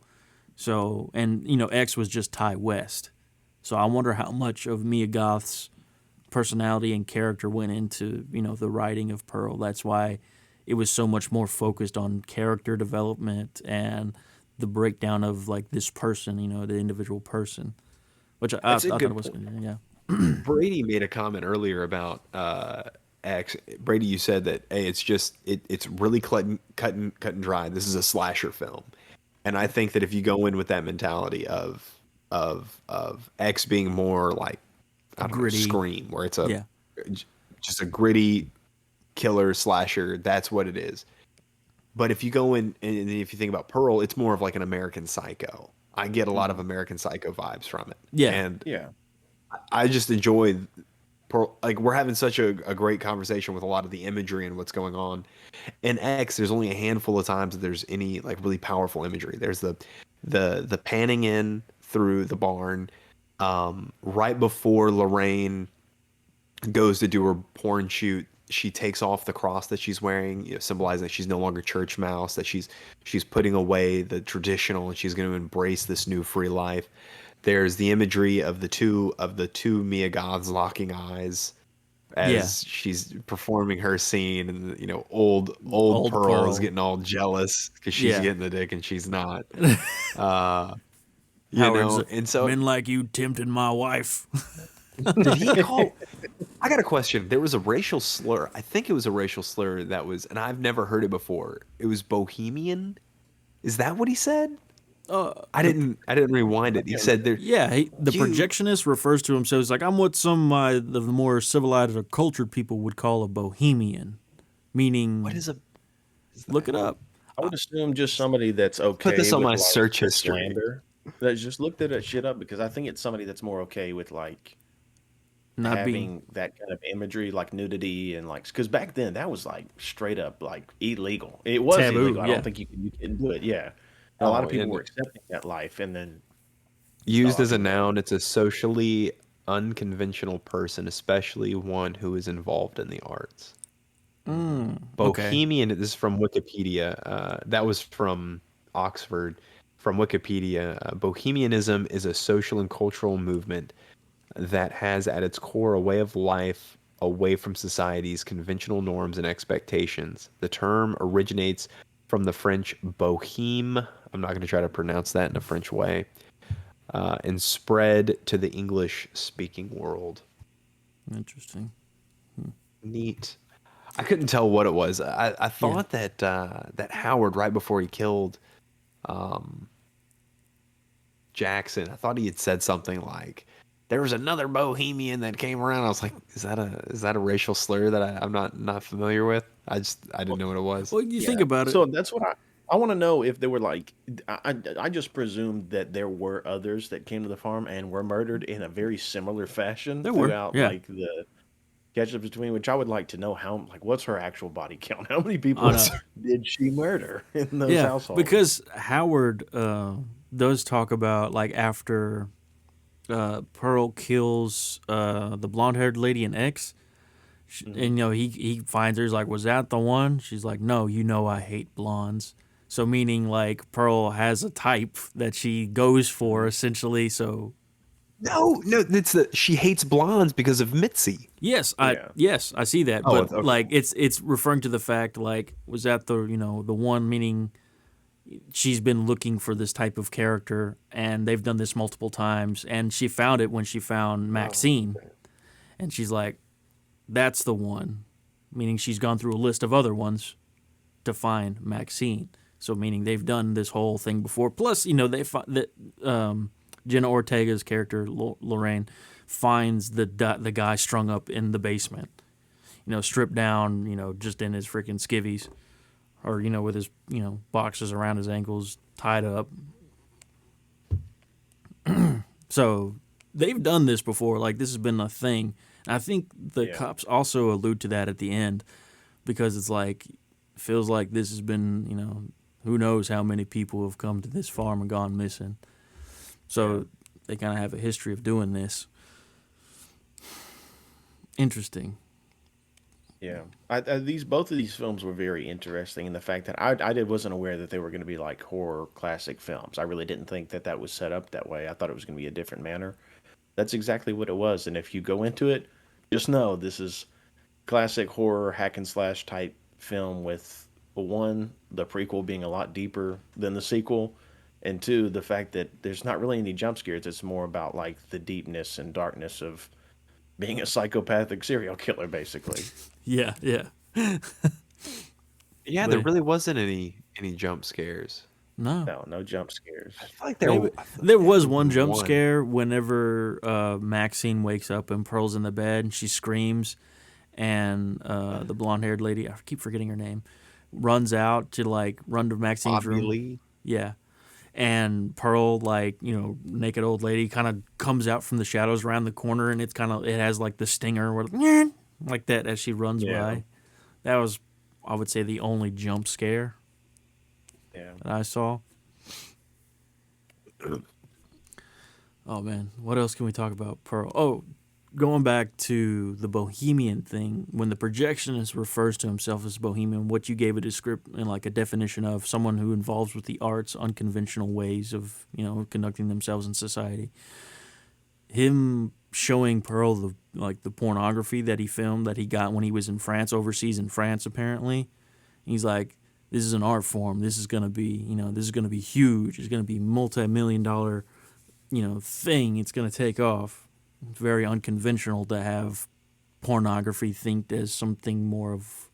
So, and you know, X was just Ty West. So I wonder how much of Mia Goth's personality and character went into, you know, the writing of Pearl. That's why it was so much more focused on character development and the breakdown of like this person, you know, the individual person, which I That's a thought it good was point. good. Yeah, Brady made a comment earlier about X. Brady, you said that hey, it's really cut and dry. This is a slasher film, and I think that if you go in with that mentality of X being more like I don't know gritty. Scream, where it's a Yeah, just a gritty killer slasher, that's what it is. But if you go in and if you think about Pearl, it's more of like an American Psycho. I get a lot of Hmm. American Psycho vibes from it, yeah, and Yeah. I just enjoy like we're having such a great conversation with a lot of the imagery and what's going on. In X, there's only a handful of times that there's any like really powerful imagery. There's the panning in through the barn, right before Lorraine goes to do her porn shoot. She takes off the cross that she's wearing, you know, symbolizing that she's no longer church mouse, that she's putting away the traditional and she's going to embrace this new free life. There's the imagery of the two Mia Goths locking eyes yeah. as she's performing her scene, and you know, old Old Pearl is Pearl. getting all jealous because she's Yeah. getting the dick and she's not. Uh, you Howard's know, and so men like you tempted my wife. did he call? I got a question. There was a racial slur. I think it was a racial slur that was, and I've never heard it before. It was Bohemian. Is that what he said? I didn't rewind it. He said there. Yeah, the You. projectionist refers to himself as like, I'm what some the more civilized or cultured people would call a bohemian, What meaning, is a? Is look it that? up, I would assume just somebody that's Put okay this on with my like search the history. slander. That just looked that shit up because I think it's somebody that's more okay with like not being having that kind of imagery, like nudity and like because back then that was like straight up like illegal. It was taboo. illegal. I don't Yeah, think you can do it. Yeah, and a lot Oh, of people and were accepting that life, and then a used lot of as a people weren't. noun, it's a socially unconventional person, especially one who is involved in the arts. okay, Bohemian, this is from Wikipedia. That was from Oxford. From Wikipedia, Bohemianism is a social and cultural movement that has at its core a way of life away from society's conventional norms and expectations. The term originates from the French bohème. I'm not going to try to pronounce that in a French way, and spread to the English speaking world. interesting. Neat. I couldn't tell what it was. I Yeah, thought that that Howard, right before he killed Jackson, I thought he had said something like, "There was another Bohemian that came around." I was like, "Is that a racial slur that I'm not familiar with?" I didn't know what it was. well, you think Yeah, about it, so that's what I want to know if there were like I just presumed that there were others that came to the farm and were murdered in a very similar fashion there were, throughout yeah, like the catch up between which I would like to know how like what's her actual body count? How many people on What's a did she murder in those yeah, households? because Howard does talk about like after Pearl kills the blonde haired lady in X. And Hmm. he finds her. He's like, "Was that the one?" She's like, "No, you know I hate blondes." So meaning like Pearl has a type that she goes for Hmm. essentially. So no, it's the she hates blondes because of Mitzi. Yeah. yes I see that, Oh, but okay. like it's referring to the fact like, was that the the one, meaning she's been looking for this type of character and they've done this multiple times and she found it when she found Oh, Maxine, okay. and she's like, that's the one, meaning she's gone through a list of other ones to find Maxine. So meaning they've done this whole thing before. Plus, that Jenna Ortega's character Lorraine finds the guy strung up in the basement, stripped down, just in his freaking skivvies, or with his boxes around his ankles, tied up. So they've done this before. Like, this has been a thing. And I think the Yeah. cops also allude to that at the end, because it's like, feels like this has been, who knows how many people have come to this farm and gone missing. Yeah. So they kind of have a history of doing this. Interesting. Yeah, these both of these films were very interesting in the fact that wasn't aware that they were going to be like horror classic films. I really didn't think that that was set up that way. I thought it was going to be a different manner. That's exactly what it was. And if you go into it, just know this is classic horror hack and slash type film with one, the prequel being a lot deeper than the sequel, and two, the fact that there's not really any jump scares. It's more about like the deepness and darkness of being a psychopathic serial killer, basically. Yeah, yeah. Yeah, there But really wasn't any jump scares. no. No, no jump I scares. feel like Maybe I feel like there there was had one been jump one. scare whenever Maxine wakes up and Pearl's in the bed and she screams, and the blonde haired lady, I keep forgetting her name, runs out to like run to Maxine's Bobby room. Lee. Yeah. And Pearl, like, naked old lady, kind of comes out from the shadows around the corner, and it has like the stinger where, like that as she runs Yeah, by. That was, I would say, the only jump scare yeah. that I saw. Oh man, what else can we talk about Pearl? Oh, going back to the Bohemian thing, when the projectionist refers to himself as Bohemian, what you gave a descript and like a definition of someone who involves with the arts, unconventional ways of conducting themselves in society. Him showing Pearl the pornography that he filmed that he got when he was in France, overseas in France apparently. He's like, this is an art form. This is gonna be this is gonna be huge. It's gonna be multi-million-dollar thing. It's gonna take off. It's very unconventional to have pornography think as something more of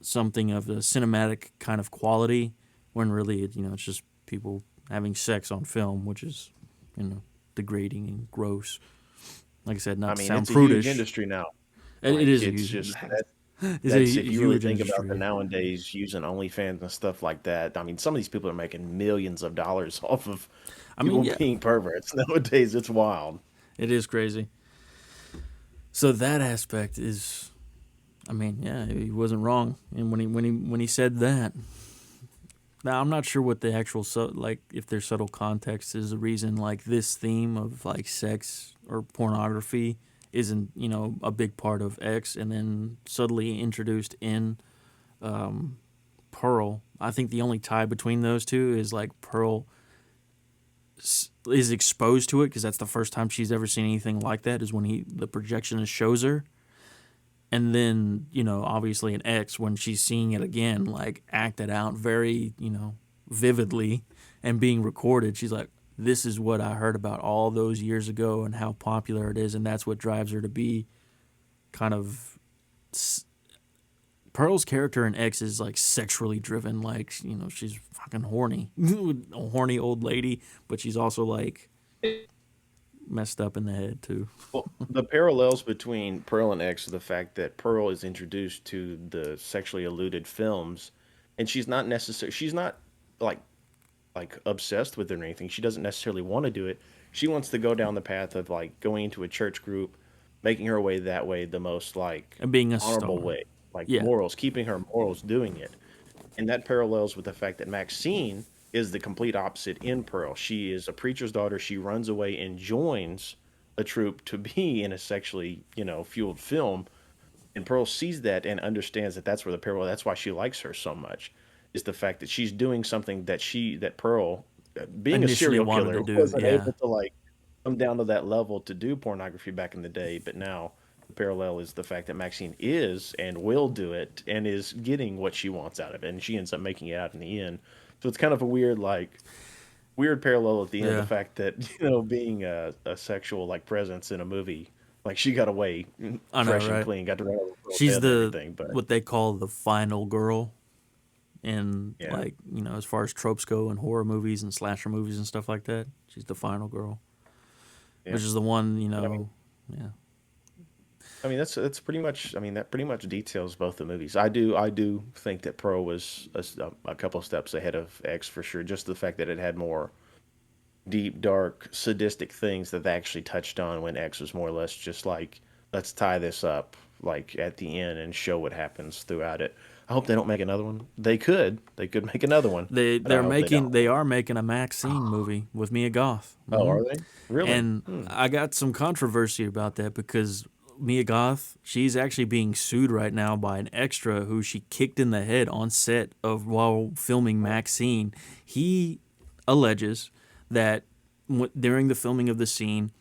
something of a cinematic kind of quality, when really it's just people having sex on film, which is, you know, degrading and gross. Like I said, I not to mean, sound it's a huge prudish. industry now. It Like is a it's huge, just it's a that's if you really huge think about the industry. nowadays using OnlyFans and stuff like that. I mean, some of these people are making millions of dollars off of I mean, people yeah, being perverts nowadays. It's wild. it is crazy. So that aspect is, I mean, yeah, he wasn't wrong. And when he said that, now I'm not sure what the actual like if there's subtle context is the reason like this theme of like sex or pornography isn't a big part of X, and then subtly introduced in Pearl. I think the only tie between those two is like Pearl is exposed to it because that's the first time she's ever seen anything like that is when the projectionist shows her. And then, obviously in X, when she's seeing it again, like acted out very, vividly and being recorded, she's like, this is what I heard about all those years ago and how popular it is. And that's what drives her to be kind of. Pearl's character in X is like sexually driven. Like, she's fucking horny. A horny old lady, but she's also like messed up in the head too. Well, the parallels between Pearl and X are the fact that Pearl is introduced to the sexually alluded films, and she's not like obsessed with it or anything. She doesn't necessarily want to do it. She wants to go down the path of like going into a church group, making her way that way the most like And being a honorable star. way, like Yeah. morals, keeping her morals doing it. And that parallels with the fact that Maxine is the complete opposite in Pearl. She is a preacher's daughter. She runs away and joins a troupe to be in a sexually, fueled film. And Pearl sees that and understands that that's where the parallel. That's why she likes her so much. Is the fact that she's doing something that Pearl, being a Initially serial wanted killer, to do. wasn't Yeah. able to like come down to that level to do pornography back in the day. But now the parallel is the fact that Maxine is and will do it and is getting what she wants out of it, and she ends up making it out in the end. So it's kind of a weird parallel at the end. The Yeah. fact that being a sexual like presence in a movie, like she got away I know, fresh and right? clean, got to run over Pearl's She's head and the everything. But what they call the final girl in yeah, like, as far as tropes go in horror movies and slasher movies and stuff like that. She's the final girl. yeah. Which is the one, But I mean, yeah. that's pretty much. I mean, that pretty much details both the movies. I do think that Pearl was a couple of steps ahead of X for sure. Just the fact that it had more deep, dark, sadistic things that they actually touched on when X was more or less just like, let's tie this up like at the end and show what happens throughout it. I hope they don't make another one. They could. They could make another one, They but I they're hope they making don't. they are making a Maxine movie with Mia Goth. Oh, are they? Really? And I got some controversy about that because Mia Goth, she's actually being sued right now by an extra who she kicked in the head on set of while filming Maxine. He alleges that during the filming of the scene,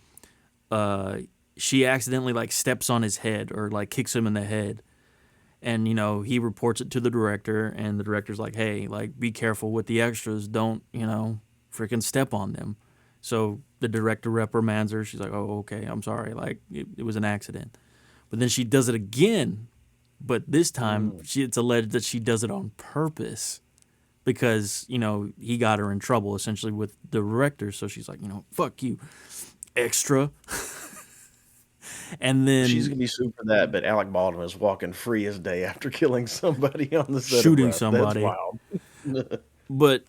she accidentally like steps on his head or like kicks him in the head. And he reports it to the director, and the director's like, "Hey, like, be careful with the extras. Don't freaking step on them." So the director reprimands her. She's like, "Oh, okay, I'm sorry. Like, it was an accident." But then she does it again, but this time it's alleged that she does it on purpose because he got her in trouble essentially with the director. So she's like, "Fuck you, extra." And She's then gonna be sued for that, but Alec Baldwin is walking free as day after killing somebody on the set of shooting Rust. That's somebody. wild. But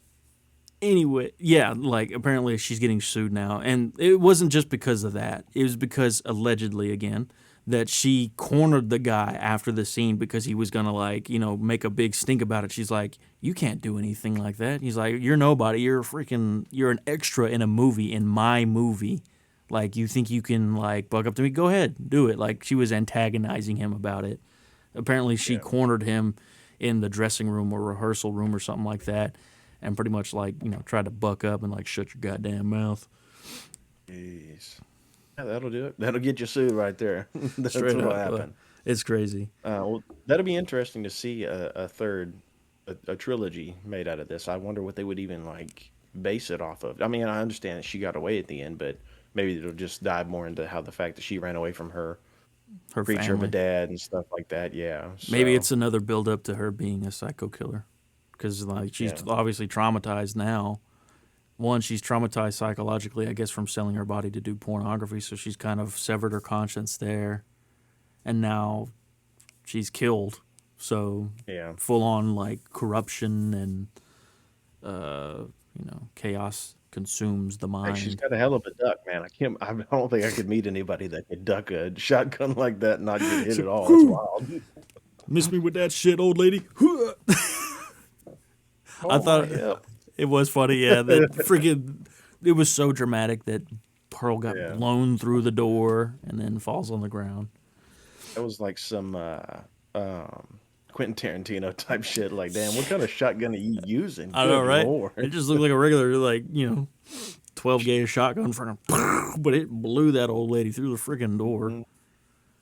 anyway, yeah, like apparently she's getting sued now, and it wasn't just because of that. It was because allegedly again that she cornered the guy after the scene because he was gonna like make a big stink about it. She's like, "You can't do anything like that." He's like, "You're nobody. You're an extra in a movie, in my movie. Like, you think you can like bug up to me? Go ahead, do it." Like, she was antagonizing him about it. Apparently she Yeah. cornered him in the dressing room or rehearsal room or something like that, and pretty much like tried to buck up and like shut your goddamn mouth. Jeez. Yeah, that'll do it. That'll get you sued right there. That's Straight what'll up, happen. it's crazy. Well, that'll be interesting to see a third, a trilogy made out of this. I wonder what they would even like base it off of. I mean, I understand that she got away at the end, but maybe it'll just dive more into how the fact that she ran away from her Her creature of a family. dad and stuff like that. Yeah. Maybe So it's another build up to her being a psycho killer, because like she's yeah, obviously traumatized now, one, she's traumatized psychologically, I guess, from selling her body to do pornography. So she's kind of severed her conscience there, and now she's killed. So Yeah. full on like corruption and chaos consumes the Hey, she's mind. got a hell of a duck, man. I don't think I could meet anybody that could duck a shotgun like that and not get hit So, at all. That's wild. miss me with that shit, old lady. I Oh, my thought hip. it was funny. Yeah, that freaking. It was so dramatic that Pearl got Yeah. blown through the door and then falls on the ground. That was like some Quentin Tarantino type shit. Like, damn, what kind of shotgun are you using? I know, Good right? It lord. just looked like a regular, 12 gauge shotgun for him, but it blew that old lady through the freaking door. Mhm.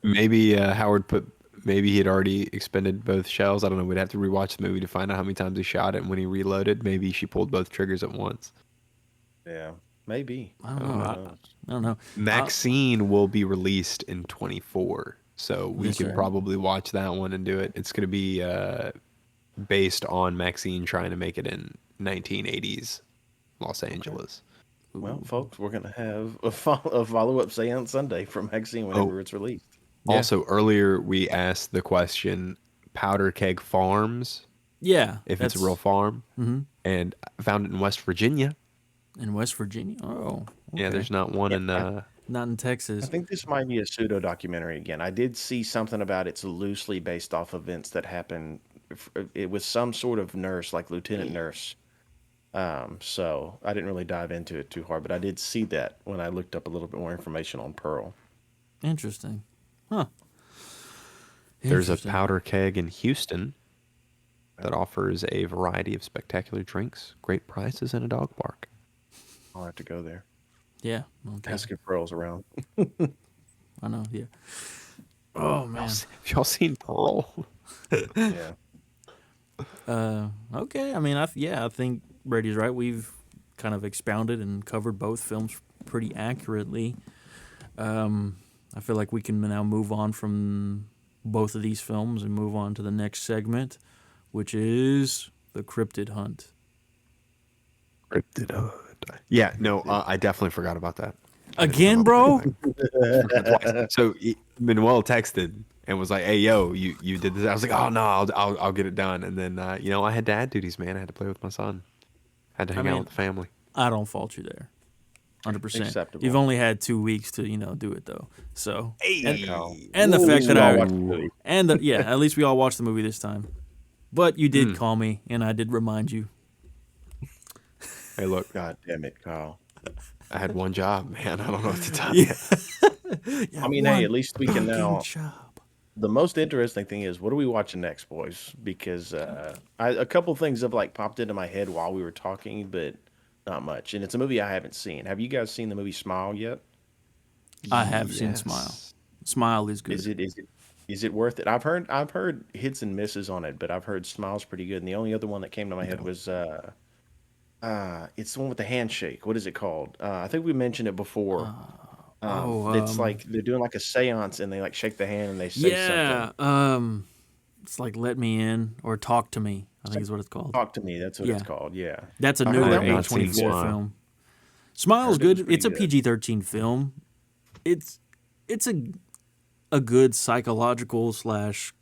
Maybe Howard put. Maybe he had already expended both shells. I don't know. We'd have to rewatch the movie to find out how many times he shot it. And when he reloaded, maybe she pulled both triggers at once. Yeah, maybe. I don't I don't know. know. I don't know. Maxine will be released in 24, so we Yes, can sir. probably watch that one and do it. It's going to be based on Maxine trying to make it in 1980s Los Angeles. Well, folks, we're gonna have a follow-up Seance Sunday from Maxine Oh, whenever it's released. Yeah. also earlier we asked the question, Powder Keg Farms, Yeah, if it's a real that's farm, and I found it in West Virginia. in West Virginia. Oh, Yeah, okay. there's not one Yeah, in. Not in I Texas. think this might be a pseudo documentary again. I did see something about it's loosely based off events that happened. It was some sort of nurse, like lieutenant nurse. So I didn't really dive into it too hard, but I did see that when I looked up a little bit more information on Pearl. Interesting. Huh. There's a Interesting. powder keg in Houston that offers a variety of spectacular drinks, great prices, and a dog park. I'll have to go there. Yeah. Okay. Ask if Pearl's around. I know. Yeah. Oh Y'all man. have y'all seen Pearl? Yeah. Okay. I mean, I think Brady's right. We've kind of expounded and covered both films pretty accurately. I feel like we can now move on from both of these films and move on to the next segment, which is the cryptid hunt. Cryptid Hunt. Yeah, no, I definitely forgot about that. I didn't Again, come up with bro? anything. Twice. So Manuel texted and was like, "Hey, yo, you did this." I was like, "Oh no, I'll get it done." And then I had dad duties, man. I had to play with my son. Had to I hang out mean, with the family. I don't fault you there. 100%. You've Acceptable. only had 2 weeks to, do it though. So, Yeah, Kyle. and the At fact least that we all I watched the movie. at least we all watched the movie this time. But you did Mm. call me and I did remind you. Hey, look, God damn it, Kyle. I had one job, man. I don't know what to tell Yeah. you. Yeah, I mean, hey, one at least we can fucking now. job. The most interesting thing is, what are we watching next, boys? Because a couple things have like popped into my head while we were talking, but not much. And it's a movie I haven't seen. Have you guys seen the movie Smile yet? I have seen Smile. Yes. Smile is Is good. it worth it? I've heard hits and misses on it, but I've heard Smile's pretty good. And the only other one that came to my head was it's the one with the handshake. What is it called? I think we mentioned it before. Oh, It's like they're doing like a seance and they like shake the hand and they say something. yeah. It's like Let Me In or Talk to Me, I It's think like, is what it's called. talk to me. That's what it's Yeah. called. Yeah. That's a I heard I newer have that one not was pretty seen A24 good. Smile. film. I Smile's heard it was good. pretty It's a good. PG-13 film. It's a good psychological slash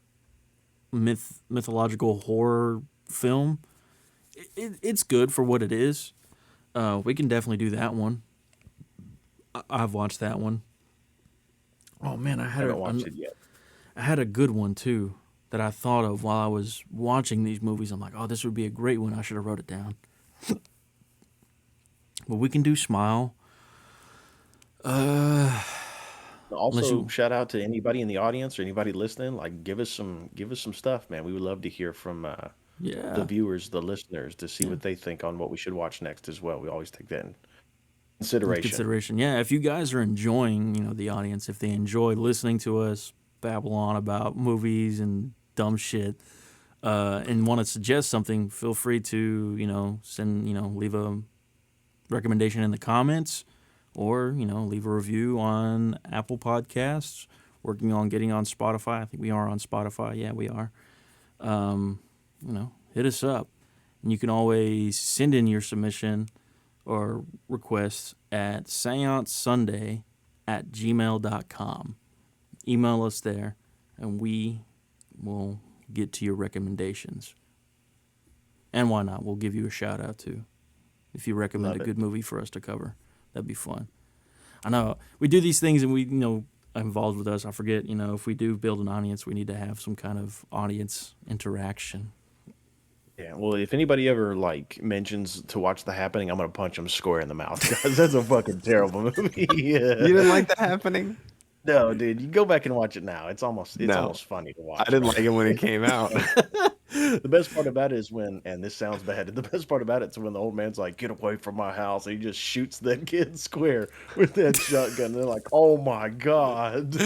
mythological horror film. It's good for what it is. We can definitely do that one. I've watched that one. Oh man, I haven't watched it yet. I had a good one too that I thought of while I was watching these movies. I'm like, oh, this would be a great one. I should have wrote it down. But we can do Smile. Unless Also, you, shout out to anybody in the audience or anybody listening. Like, give us some stuff, man. We would love to hear from the yeah, viewers, the listeners, to see yeah. what they think on what we should watch next as well. We always take that in In consideration. consideration. Yeah, if you guys are enjoying, the audience, if they enjoy listening to us babble on about movies and dumb shit, and want to suggest something, feel free to, send, leave a recommendation in the comments or, leave a review on Apple Podcasts. Working on getting on Spotify. I think we are on Spotify. Yeah, we are. Hit us up. And you can always send in your submission or requests at seancesunday@gmail.com. Email us there, and we will get to your recommendations. And why not? We'll give you a shout out too. If you recommend Love a it. good movie for us to cover, that'd be fun. I know we do these things, and we, involved with us. I forget, if we do build an audience, we need to have some kind of audience interaction. Yeah, well, if anybody ever like mentions to watch The Happening, I'm gonna punch them square in the mouth, guys. That's a fucking terrible movie. You didn't like that happening? No, dude, you go back and watch it now. It's No, almost funny to I watch, didn't man. like it when it came out. The best part about it is when, and this sounds bad, the best part about it is when the old man's like, "Get away from my house," and he just shoots that kid square with that shotgun. And they're like, "Oh my god!"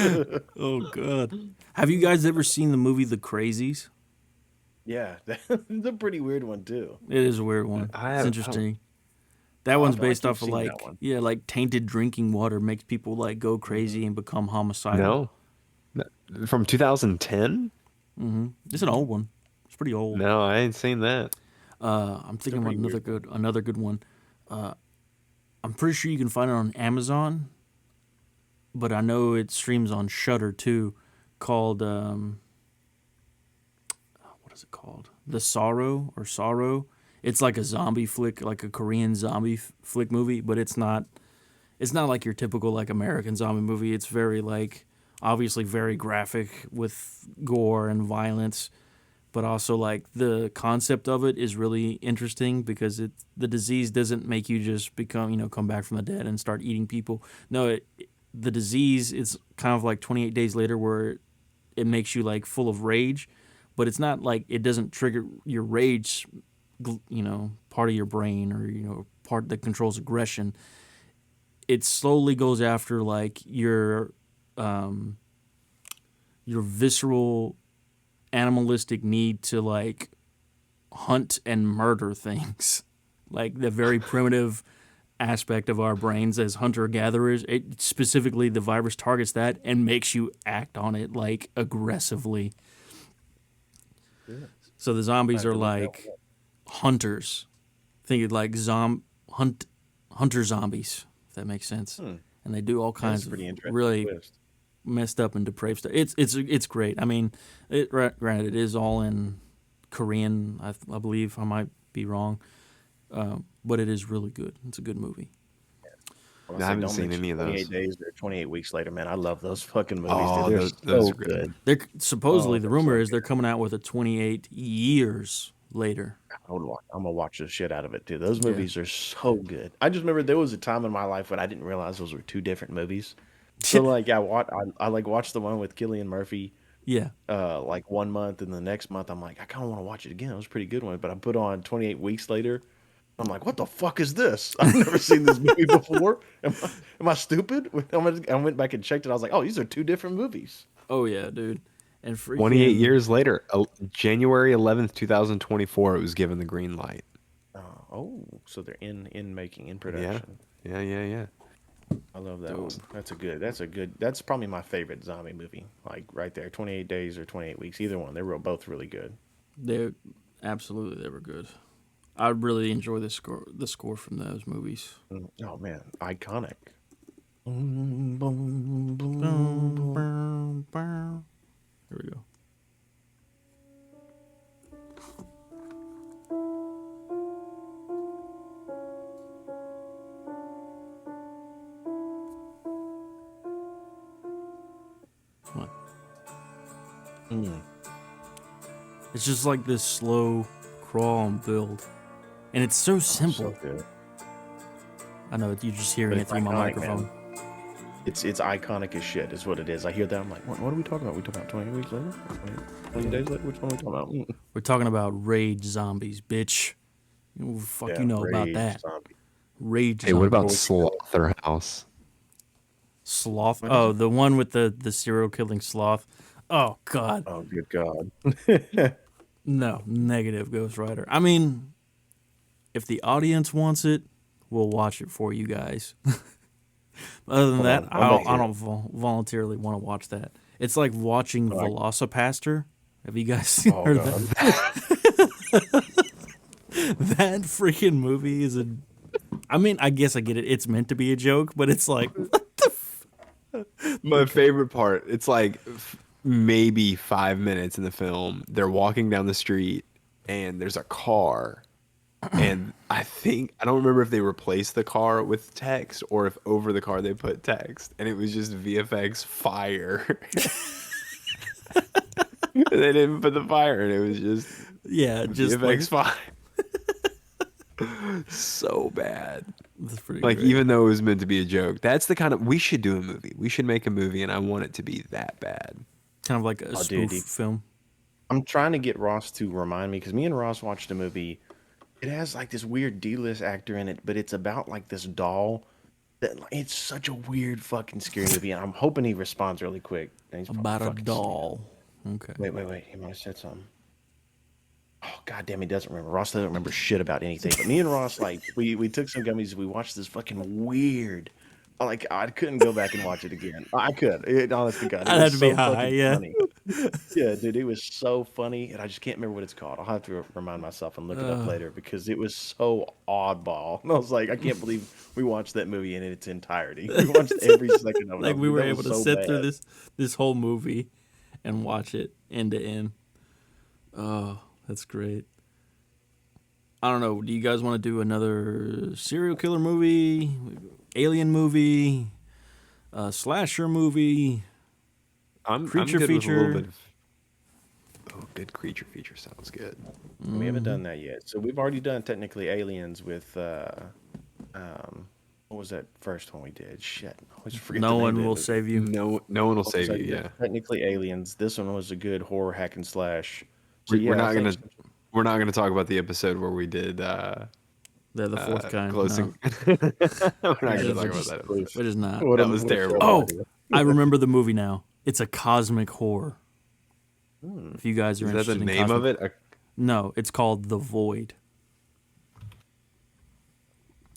Oh God! Have you guys ever seen the movie The Crazies? Yeah, that's a pretty weird one too. It is a weird one. I It's have. interesting. That Oh, I one's feel like based you've off of seen that one. like tainted drinking water makes people like go Hmm. crazy and become homicidal. No. From 2010? It's an old one. It's pretty old. No, I ain't seen that. I'm It's a thinking about pretty weird one. another good one. I'm pretty sure you can find it on Amazon, but I know it streams on Shudder too. Called what is it called? The Sorrow or Sorrow. It's like a zombie flick, like a Korean zombie flick movie, but it's not. It's not like your typical like American zombie movie. It's very like obviously very graphic with gore and violence, but also like the concept of it is really interesting because the disease doesn't make you just become come back from the dead and start eating people. No, the disease is kind of like 28 days later where it makes you like full of rage, but it's not like it doesn't trigger your rage, part of your brain or part that controls aggression. It slowly goes after like your visceral animalistic need to like hunt and murder things, like the very primitive aspect of our brains as hunter gatherers. It specifically the virus targets that and makes you act on it like aggressively. Yeah. So the I zombies have are to look that like one up. hunters. Think of like hunter zombies, if that makes sense. Hmm. And they do all That's kinds a of pretty interesting really twist. messed up and depraved stuff. It's great. I mean, granted, it is all in Korean. I believe I might be wrong, but it is really good. It's a good movie. Well, I I say haven't don't seen mention any of 28 those. days or 28 weeks later, man. I love those fucking movies, dude. Oh, They're those so are good. good. They're Oh, supposedly the they're so rumor is they're good. coming out with a 28 years later. I'm gonna watch the shit out of it too. Those Yeah, movies are so good. I just remember there was a time in my life when I didn't realize those were two different movies. So like I like watched the one with Killian Murphy yeah. like 1 month, and the next month I'm like I kind of want to watch it again. It was a pretty good one, but I put on 28 weeks later. I'm like, what the fuck is this? I've never seen this movie before. Am I stupid? I went back and checked it. I was like, oh, these are two different movies. Oh yeah, dude. And 28 freaking years later, January 11th, 2024, it was given the green light. So they're in making in Yeah. production. Yeah, yeah, yeah. I love that dope. one. That's probably my favorite zombie movie. Like right there, 28 Days or 28 Weeks, either one. They're both really good. They absolutely they were good. I really enjoy the score from those movies. Oh man, iconic. Boom, boom, boom, Boom, boom. boom, boom. Here we go. Come on. Mm. It's just like this slow crawl and build, and it's so Oh, simple. so good. I know you're just But hearing it it's through my iconic, microphone. man. It's iconic as shit, is what it is. I hear that, I'm like, what are we talking about? We talking about 20 weeks later? 20 days later? Which one are we talking about? We're talking about rage zombies, bitch. Fuck, Yeah, you know about Rage that. Zombie. Rage Hey, what zombie. about Before we go, Slaughterhouse? Sloth. what is Oh, it? the one with the serial killing sloth. Oh God, Oh, good God. no, negative Ghost Rider. I mean, if the audience wants it, we'll watch it for you guys. Other than Hold that, on. I'm I about don't, I to. don't voluntarily want to watch that. It's like watching Oh, Velocipaster. Have you guys seen oh heard of God. that? That freaking movie is a. I mean, I guess I get it. It's meant to be a joke, but it's like, what the My favorite part, it's like maybe 5 minutes in the film. They're walking down the street and there's a car. And I don't remember if they replaced the car with text or if over the car they put text. And it was just VFX fire. And they didn't put the fire and it was just yeah, just VFX like fire. So bad. that's pretty Like, great. even though it was meant to be a joke, that's the kind of, we should do a movie. We should make a movie and I want it to be that bad. Kind of like a Oh, spoof dude, film. I'm trying to get Ross to remind me because me and Ross watched a movie. It has like this weird D-list actor in it, but it's about like this doll. It's such a weird fucking scary movie, and I'm hoping he responds really quick. And he's probably About a fucking doll. Okay. Wait. He might have said something. Oh god damn, he doesn't remember. Ross doesn't remember shit about anything. But me and Ross, like, we took some gummies. We watched this fucking weird. Like, I couldn't go back and watch it again. I could. Honest to God, it I'd was have to be so high, fucking yeah. funny. Yeah, dude, it was so funny, and I just can't remember what it's called. I'll have to remind myself and look it up later because it was so oddball. And I was like, I can't believe we watched that movie in its entirety. We watched every second of it. Like we were That able was to so sit through bad. this whole movie and watch it end to end. Oh, that's great. I don't know. Do you guys want to do another serial killer movie, alien movie, slasher movie, I'm creature good with a little feature? bit of. Oh, good creature feature sounds good. We haven't done that yet. So we've already done technically aliens with what was that first one we did? Shit, I always forget No the name one of will it. save you. No one will What save was that you. again? Yeah, Technically aliens. This one was a good horror hack and slash. So we're yeah, I not think gonna talk about the episode where we did They're the fourth kind. closing. No, We're not gonna we're talk about just, that episode. we're just not. what a That was what a terrible. terrible Oh, idea. I remember the movie now. It's a cosmic horror. Hmm. If you guys are Is that the interested in name cosmic, of it? no, it's called The Void.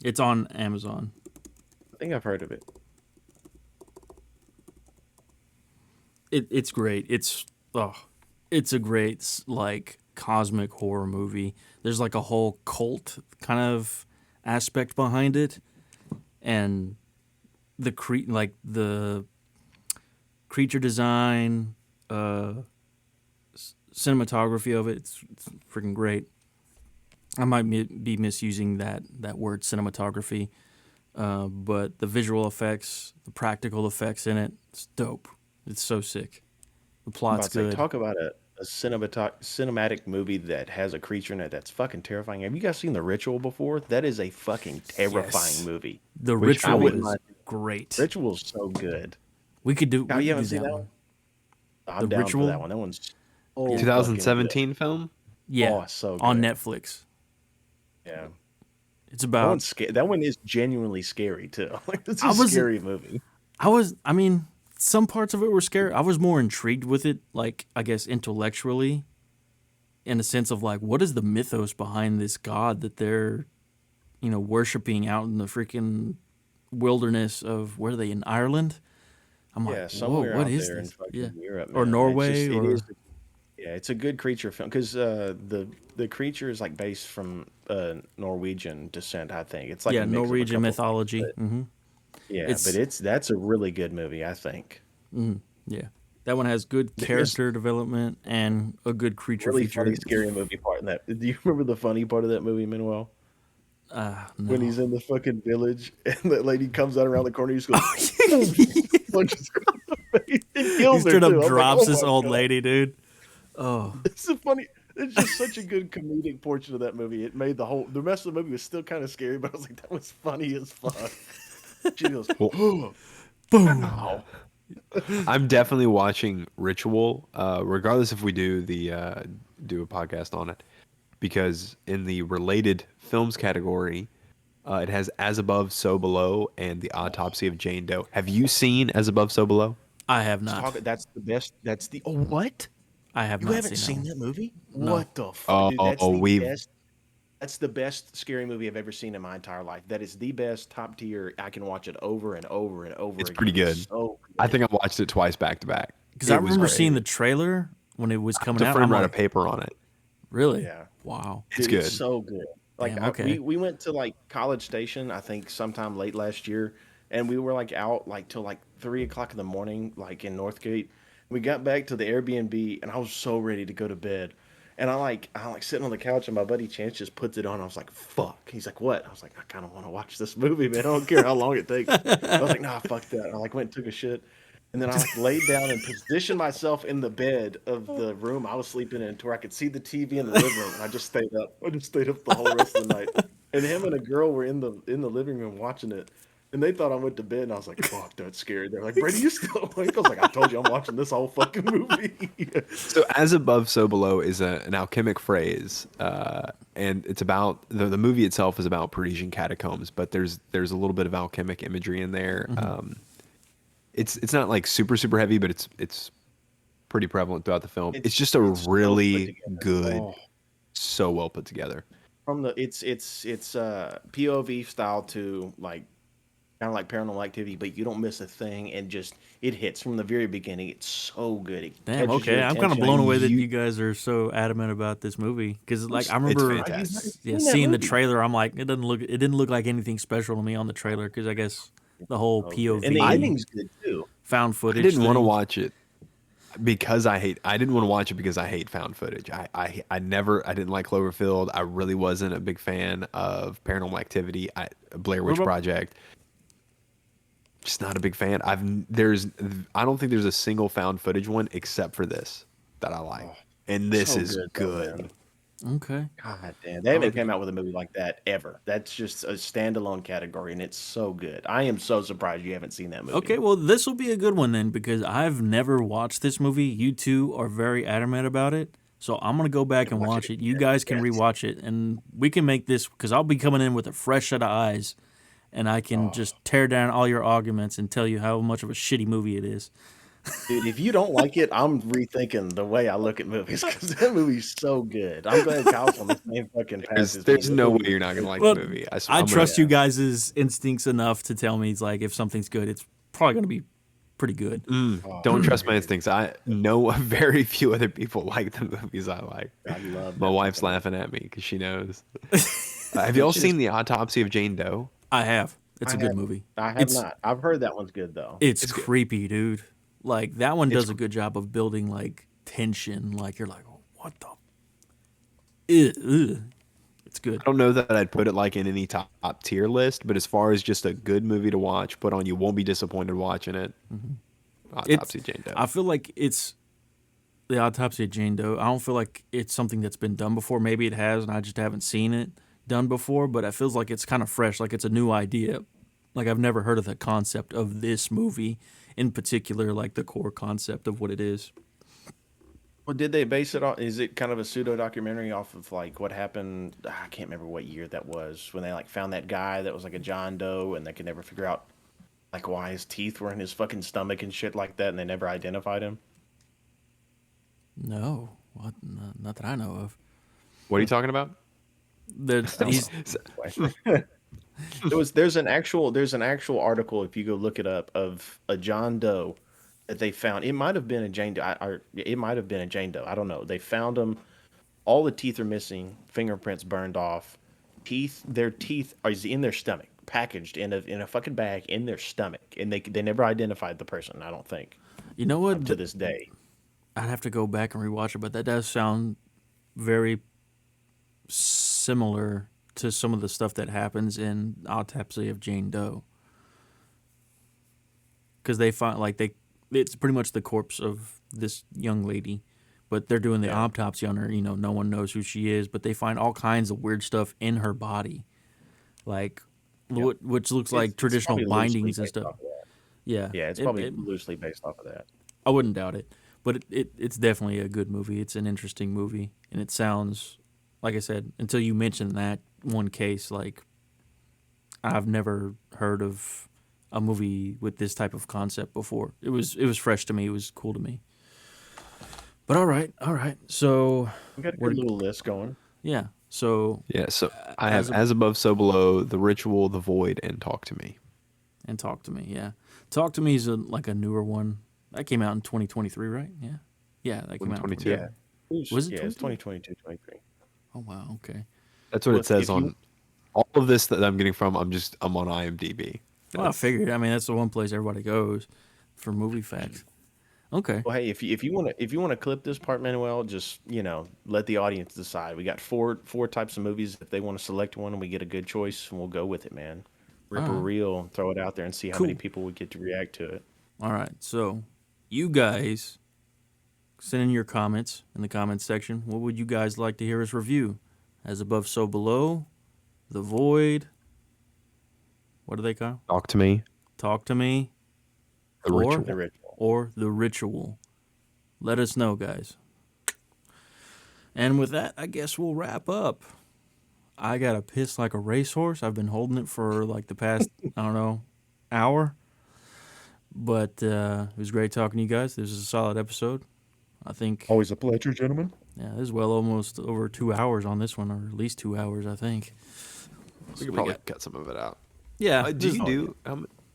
It's on Amazon. I think I've heard of it. It's great. It's a great like cosmic horror movie. There's like a whole cult kind of aspect behind it, and the creature design, cinematography of it. It's freaking great. I might be misusing that word cinematography, but the visual effects, the practical effects in it, it's dope. It's so sick. The I'm plot's about to say, good. talk about a cinematic movie that has a creature in it that's fucking terrifying. Have you guys seen The Ritual before? That is a fucking terrifying Yes. movie. The Which I Ritual movie? wouldn't is mind. great. Ritual's so good. We could do Oh, we you could haven't do seen that that one. one? The I'm down for that Ritual? one. That one's Yeah. so fucking good. 2017 film. Yeah. Oh, it's so On good. Netflix. Yeah. It's That about one's that one is genuinely scary too. Like it's I a was scary movie. I mean, some parts of it were scary. I was more intrigued with it, like I guess intellectually, in a sense of like, what is the mythos behind this god that they're, worshiping out in the freaking wilderness of where are they in Ireland? I'm like, Yeah, whoa, somewhere what out is there in this? Yeah, fucking Europe, or man. It's just Norway, it is. or Yeah, it's a good creature film because the creature is like based from Norwegian descent. I think it's like yeah, a mix of a Norwegian couple things, mythology. but Hmm. yeah, but It's that's a really good movie. I think yeah, that one has good there's character development and a good a creature really funny feature. scary movie part in that. Do you remember the funny part of that movie, Manuel? When No. he's in the fucking village and that lady comes out around the corner, he just goes boom, punches her in the face. It He kills her straight up too. I was like, drops oh this my old god. lady, dude. Oh, It's a funny. It's just such a good comedic portion of that movie. It made the rest of the movie was still kind of scary, but I was like, that was funny as fuck. She goes, oh, boom. ow. I'm definitely watching Ritual, regardless if we do do a podcast on it, because in the related films category, it has As Above, So Below, and The Autopsy of Jane Doe. Have you seen As Above, So Below? I have not. That's the best. That's the. Oh, what? I have You not haven't seen that seen one. that movie? No. What the fuck, dude? That's Oh, the we've best. That's the best scary movie I've ever seen in my entire life. That is the best, top tier. I can watch it over and over and over it's again. pretty good. So I good. think I watched it twice back to back. Because I It was remember great. seeing the trailer when it was coming The out. friend I'm wrote a like, paper on it. really? Yeah. Wow. It's Dude, good. it's so good. Like Damn. Okay. we went to like College Station, I think sometime late last year, and we were like out like till like 3 o'clock in the morning, like in Northgate. We got back to the Airbnb, and I was so ready to go to bed. And I like sitting on the couch, and my buddy Chance just puts it on. I was like, "Fuck!" He's like, "What?" I was like, "I kind of want to watch this movie, man. I don't care how long it takes." I was like, "Nah, fuck that." I like went and took a shit, and then I like laid down and positioned myself in the bed of the room I was sleeping in to where I could see the TV in the living room, and I just stayed up. I just stayed up the whole rest of the night. And him and a girl were in the living room watching it, and they thought I went to bed, and I was like, "Fuck, that's scary." They're like, "Brady, you still awake?" I was like, "I told you, I'm watching this whole fucking movie." So, as above, so below is an alchemic phrase, and it's about the movie itself is about Parisian catacombs, but there's a little bit of alchemic imagery in there. It's not like super heavy, but it's pretty prevalent throughout the film. It's just a It's so put really together. good, Oh, so well put together. from the it's POV style to like kind of like Paranormal Activity, but you don't miss a thing, and just it hits from the very beginning. It's so good. It Damn. catches your Okay. I'm kind of attention. blown away that You, you guys are so adamant about this movie because, like, I it's remember, Have you never fantastic. yeah, seen that seeing the movie? trailer. I'm like, it didn't look like anything special to me on the trailer because I guess the whole So good, and the I POV ending's good too. found I footage didn't want to thing. watch it because I didn't want to watch it because I hate found footage. I didn't like Cloverfield. I really wasn't a big fan of Paranormal Activity. Blair What Witch about? Project. Just not a big fan. I don't think there's a single found footage one except for this that I like. Oh, And this so is good though, man. good. Okay. God damn, they haven't came out with a movie like that ever. That's just a standalone category, and it's so good. I am so surprised you haven't seen that Okay, movie. well, this will be a good one then because I've never watched this movie. You two are very adamant about it. So I'm going to go back and Watch it watch it. You again. guys can Yes. rewatch it and we can make this because I'll be coming in with a fresh set of eyes and I can Oh, just tear down all your arguments and tell you how much of a shitty movie it is. dude, if you don't like it, I'm rethinking the way I look at movies because that movie's so good. I'm glad Kyle's on the same fucking path as me. There's That no way movie is you're not gonna so like the Well, good. movie. I I'm gonna. trust you Yeah. guys' instincts enough to tell me it's like if something's good, it's probably going to be pretty good. Oh, Don't trust my man. instincts. I know very few other people like the movies I like. I love My that wife's fucking movie. laughing at me because she knows. Have y'all It's seen just, the Autopsy of Jane Doe? I have. It's I a good haven't. movie. I have It's not. I've heard that one's good though. It's It's good. creepy, dude. Like that one It's does a good job of building like tension. Like you're like, what the? Ew, ugh. It's good. I don't know that I'd put it like in any top tier list, but as far as just a good movie to watch, put on, you won't be disappointed watching it. It's. Autopsy of Jane Doe. I feel like it's the autopsy of Jane Doe. I don't feel like it's something that's been done before. Maybe it has, and I just haven't seen it done before. But it feels like it's kind of fresh. Like it's a new idea. Like I've never heard of the concept of this movie in particular. Like the core concept of what it is. Well, did they base it on? Is it kind of a pseudo documentary off of like what happened? I can't remember what year that was when they like found that guy that was like a John Doe, and they could never figure out like why his teeth were in his fucking stomach and shit like that, and they never identified him. No, what? Not that I know of. What are you talking about? That I don't he's know. Anyway. There's an actual article if you go look it up of a John Doe that they found. It might have been a Jane Doe, or it might have been a Jane Doe. I don't know. They found him. All the teeth are missing. Fingerprints burned off. Their teeth are in their stomach, packaged in a fucking bag in their stomach, and they never identified the person. I don't think You know up what? to this day. I'd have to go back and rewatch it, but that does sound very similar to some of the stuff that happens in Autopsy of Jane Doe. Because they find like it's pretty much the corpse of this young lady, but they're doing the Yeah, autopsy on her. You know, no one knows who she is, but they find all kinds of weird stuff in her body, like yeah. which looks like It's traditional probably loosely bindings and based stuff. off of that. Yeah, Yeah, it's it, probably it loosely based off of that. I wouldn't doubt it, but it's definitely a good movie. It's an interesting movie, and it sounds like I said until you mentioned that one case, like I've never heard of a movie with this type of concept before. It was fresh to me. It was cool to me. But all right. So We got a we're good little list going. yeah. So Yeah, so I have as a As Above, So Below, The Ritual, The Void, and Talk to Me. and talk to me. Yeah, talk to me is like a newer one that came out in 2023, right? Yeah, that came out in 2022. 2023. Yeah. Was it Yeah, it's 23? 2022, 23. Oh wow. Okay. That's what Well, it says if you on all of this that I'm getting from. I'm on IMDb. Well, I That's figured. I mean, that's the one place everybody goes for movie facts. Okay. Well, hey, if you want to clip this part, Manuel, just let the audience decide. We got four types of movies. If they want to select one, and we get a good choice, and we'll go with it, man. Rip All a right. reel, throw it out there, and see how many Cool. people would get to react to it. All right. So, you guys send in your comments in the comments section. What would you guys like to hear us review? As above, so below. The Void. What do they call? Talk to me. Talk to me. The Or The Ritual. ritual. or The Ritual. Let us know, guys. And with that, I guess we'll wrap up. I got to piss like a racehorse. I've been holding it for like the past, I don't know, hour. But it was great talking to you guys. This is a solid episode. I think, Always a pleasure, gentlemen. yeah, this is well almost over 2 hours on this one, or at least 2 hours, I think. We So could probably cut some of it out. yeah, Do this- you do?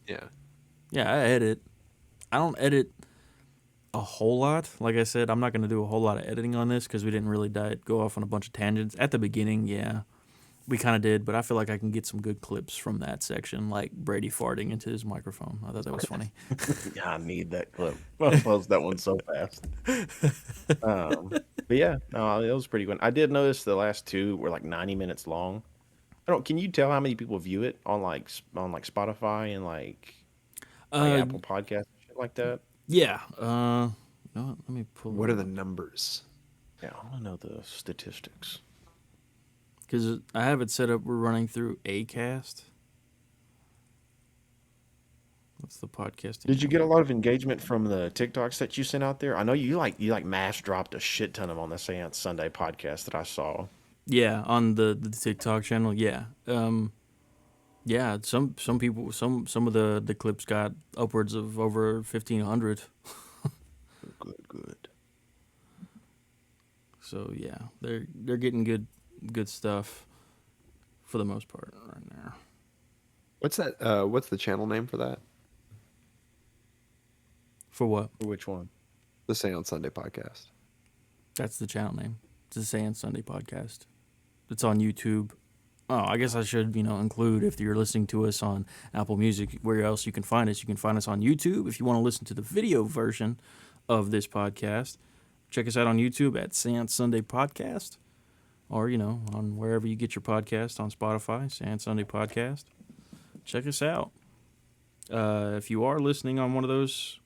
Yeah. yeah, I edit. I don't edit a whole lot. Like I said, I'm not going to do a whole lot of editing on this because we didn't really go off on a bunch of tangents. At the beginning, yeah, we kind of did, but I feel like I can get some good clips from that section, like Brady farting into his microphone. I thought that was funny. Yeah, I need that clip. I'll post that one so fast. But yeah, no, it was pretty good. I did notice the last two were like 90 minutes long. I don't. Can you tell how many people view it on like Spotify and like Uh, Apple Podcasts and shit like that? yeah. You know what? Let me pull What it are the up. numbers? Yeah, I want to know the statistics. Because I have it set up. We're running through Acast. What's the podcasting? Did you get a lot of engagement from the TikToks that you sent out there? I know you mass dropped a shit ton of them on the Seance Sunday podcast that I saw. Yeah, on the TikTok channel. Yeah. Yeah. Some people. Some of the clips got upwards of over 1,500. Good. So yeah, they're getting good stuff for the most part right now. What's that? What's the channel name for that? For what? For which one? The Seance Sunday podcast. That's the channel name. It's the Seance Sunday podcast. It's on YouTube. Oh, I guess I should, include if you're listening to us on Apple Music, where else you can find us. You can find us on YouTube. If you want to listen to the video version of this podcast, check us out on YouTube at Seance Sunday Podcast, or, on wherever you get your podcast, on Spotify, Seance Sunday Podcast. Check us out. If you are listening on one of those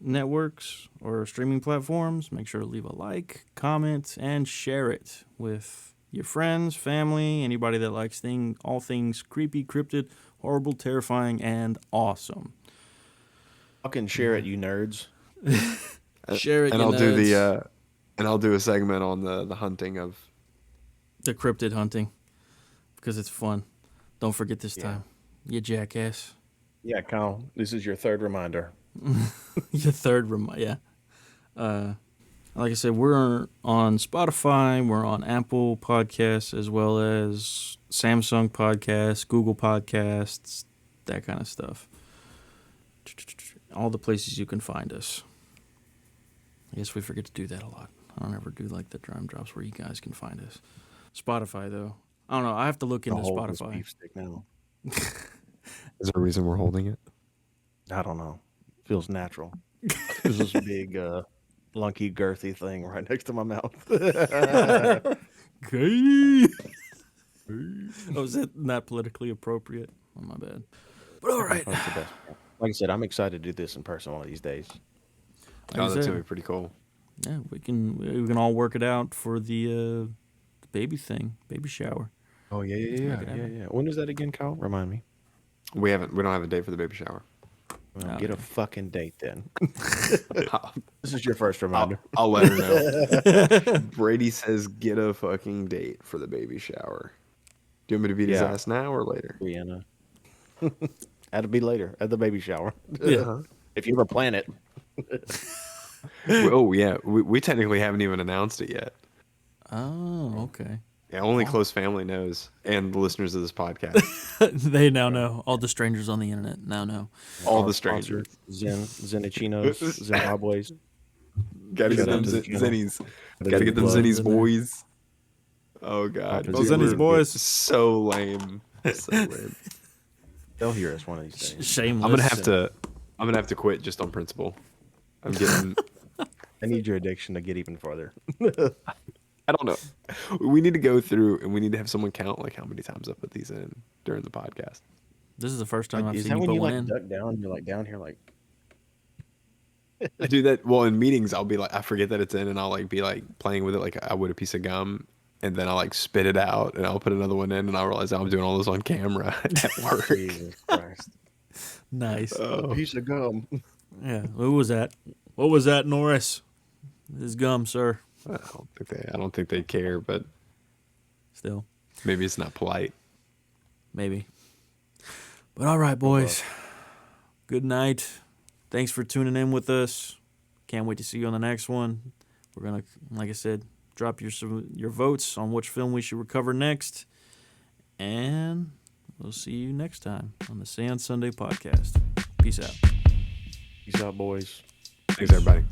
networks or streaming platforms, make sure to leave a like, comment, and share it with your friends, family, anybody that likes all things creepy, cryptid, horrible, terrifying, and awesome. Fucking share it, you nerds. Share it, And you I'll do nerds. and I'll do a segment on the hunting of. The cryptid hunting, because it's fun. Don't forget this Yeah. time, you jackass. Yeah, Kyle, this is your third reminder. Your third yeah. Like I said, we're on Spotify, we're on Apple Podcasts, as well as Samsung Podcasts, Google Podcasts, that kind of stuff. All the places you can find us. I guess we forget to do that a lot. I don't ever do like the drum drops where you guys can find us. Spotify, though. I don't know. I have to look into Hold this Spotify. beef stick now. Is there a reason we're holding it? I don't know. Feels natural. There's this big, lunky, girthy thing right next to my mouth. Gay. Oh, is that not politically appropriate? Oh, my bad. But all right. That's the best. Like I said, I'm excited to do this in person one of these days. Like I Oh, that's said, gonna be pretty cool. yeah, we can all work it out for the baby thing, baby shower. Oh yeah, make it happen. When is that again, Kyle? Remind me. We don't have a date for the baby shower. Well, Oh, get a yeah. fucking date then. I'll, This is your first reminder. I'll let her know. Brady says get a fucking date for the baby shower. Do you want me to beat his Yeah. ass now or later? Brianna. That'll be later at the baby shower. Yeah. If you ever plan it. Oh yeah, we technically haven't even announced it yet. Oh, okay. Yeah, only close family knows, and the listeners of this podcast. They now know. All the strangers on the internet now know. All Our the sponsor, strangers. Zenichinos, Zimbabwe's. Gotta get Shout out them to the channel. zennies. Gotta get them Love zennies, in there. boys. Oh God, Those Those Zennies we're boys. so lame. So lame. They'll hear us one of these days. Shameless. I'm gonna have to quit just on principle. I'm getting. I need your addiction to get even farther. I don't know. We need to go through and we need to have someone count like how many times I put these in during the podcast. This is the first time Like, I've is seen that you when put you one like in. duck down? You're like down here, like I do that. Well, in meetings, I'll be like, I forget that it's in, and I'll like be like playing with it like I would a piece of gum, and then I'll like spit it out, and I'll put another one in, and I'll realize I'm doing all this on camera at work. Jesus Christ, Nice. a piece of gum. Yeah. Who was that? What was that, Norris? His gum, sir. I don't think they care, but Still, maybe it's not polite. maybe. But all right, boys. Good night. Thanks for tuning in with us. Can't wait to see you on the next one. We're gonna, like I said, drop your votes on which film we should cover next, and we'll see you next time on the Seance Sunday podcast. Peace out. Peace out, boys. Thanks, everybody.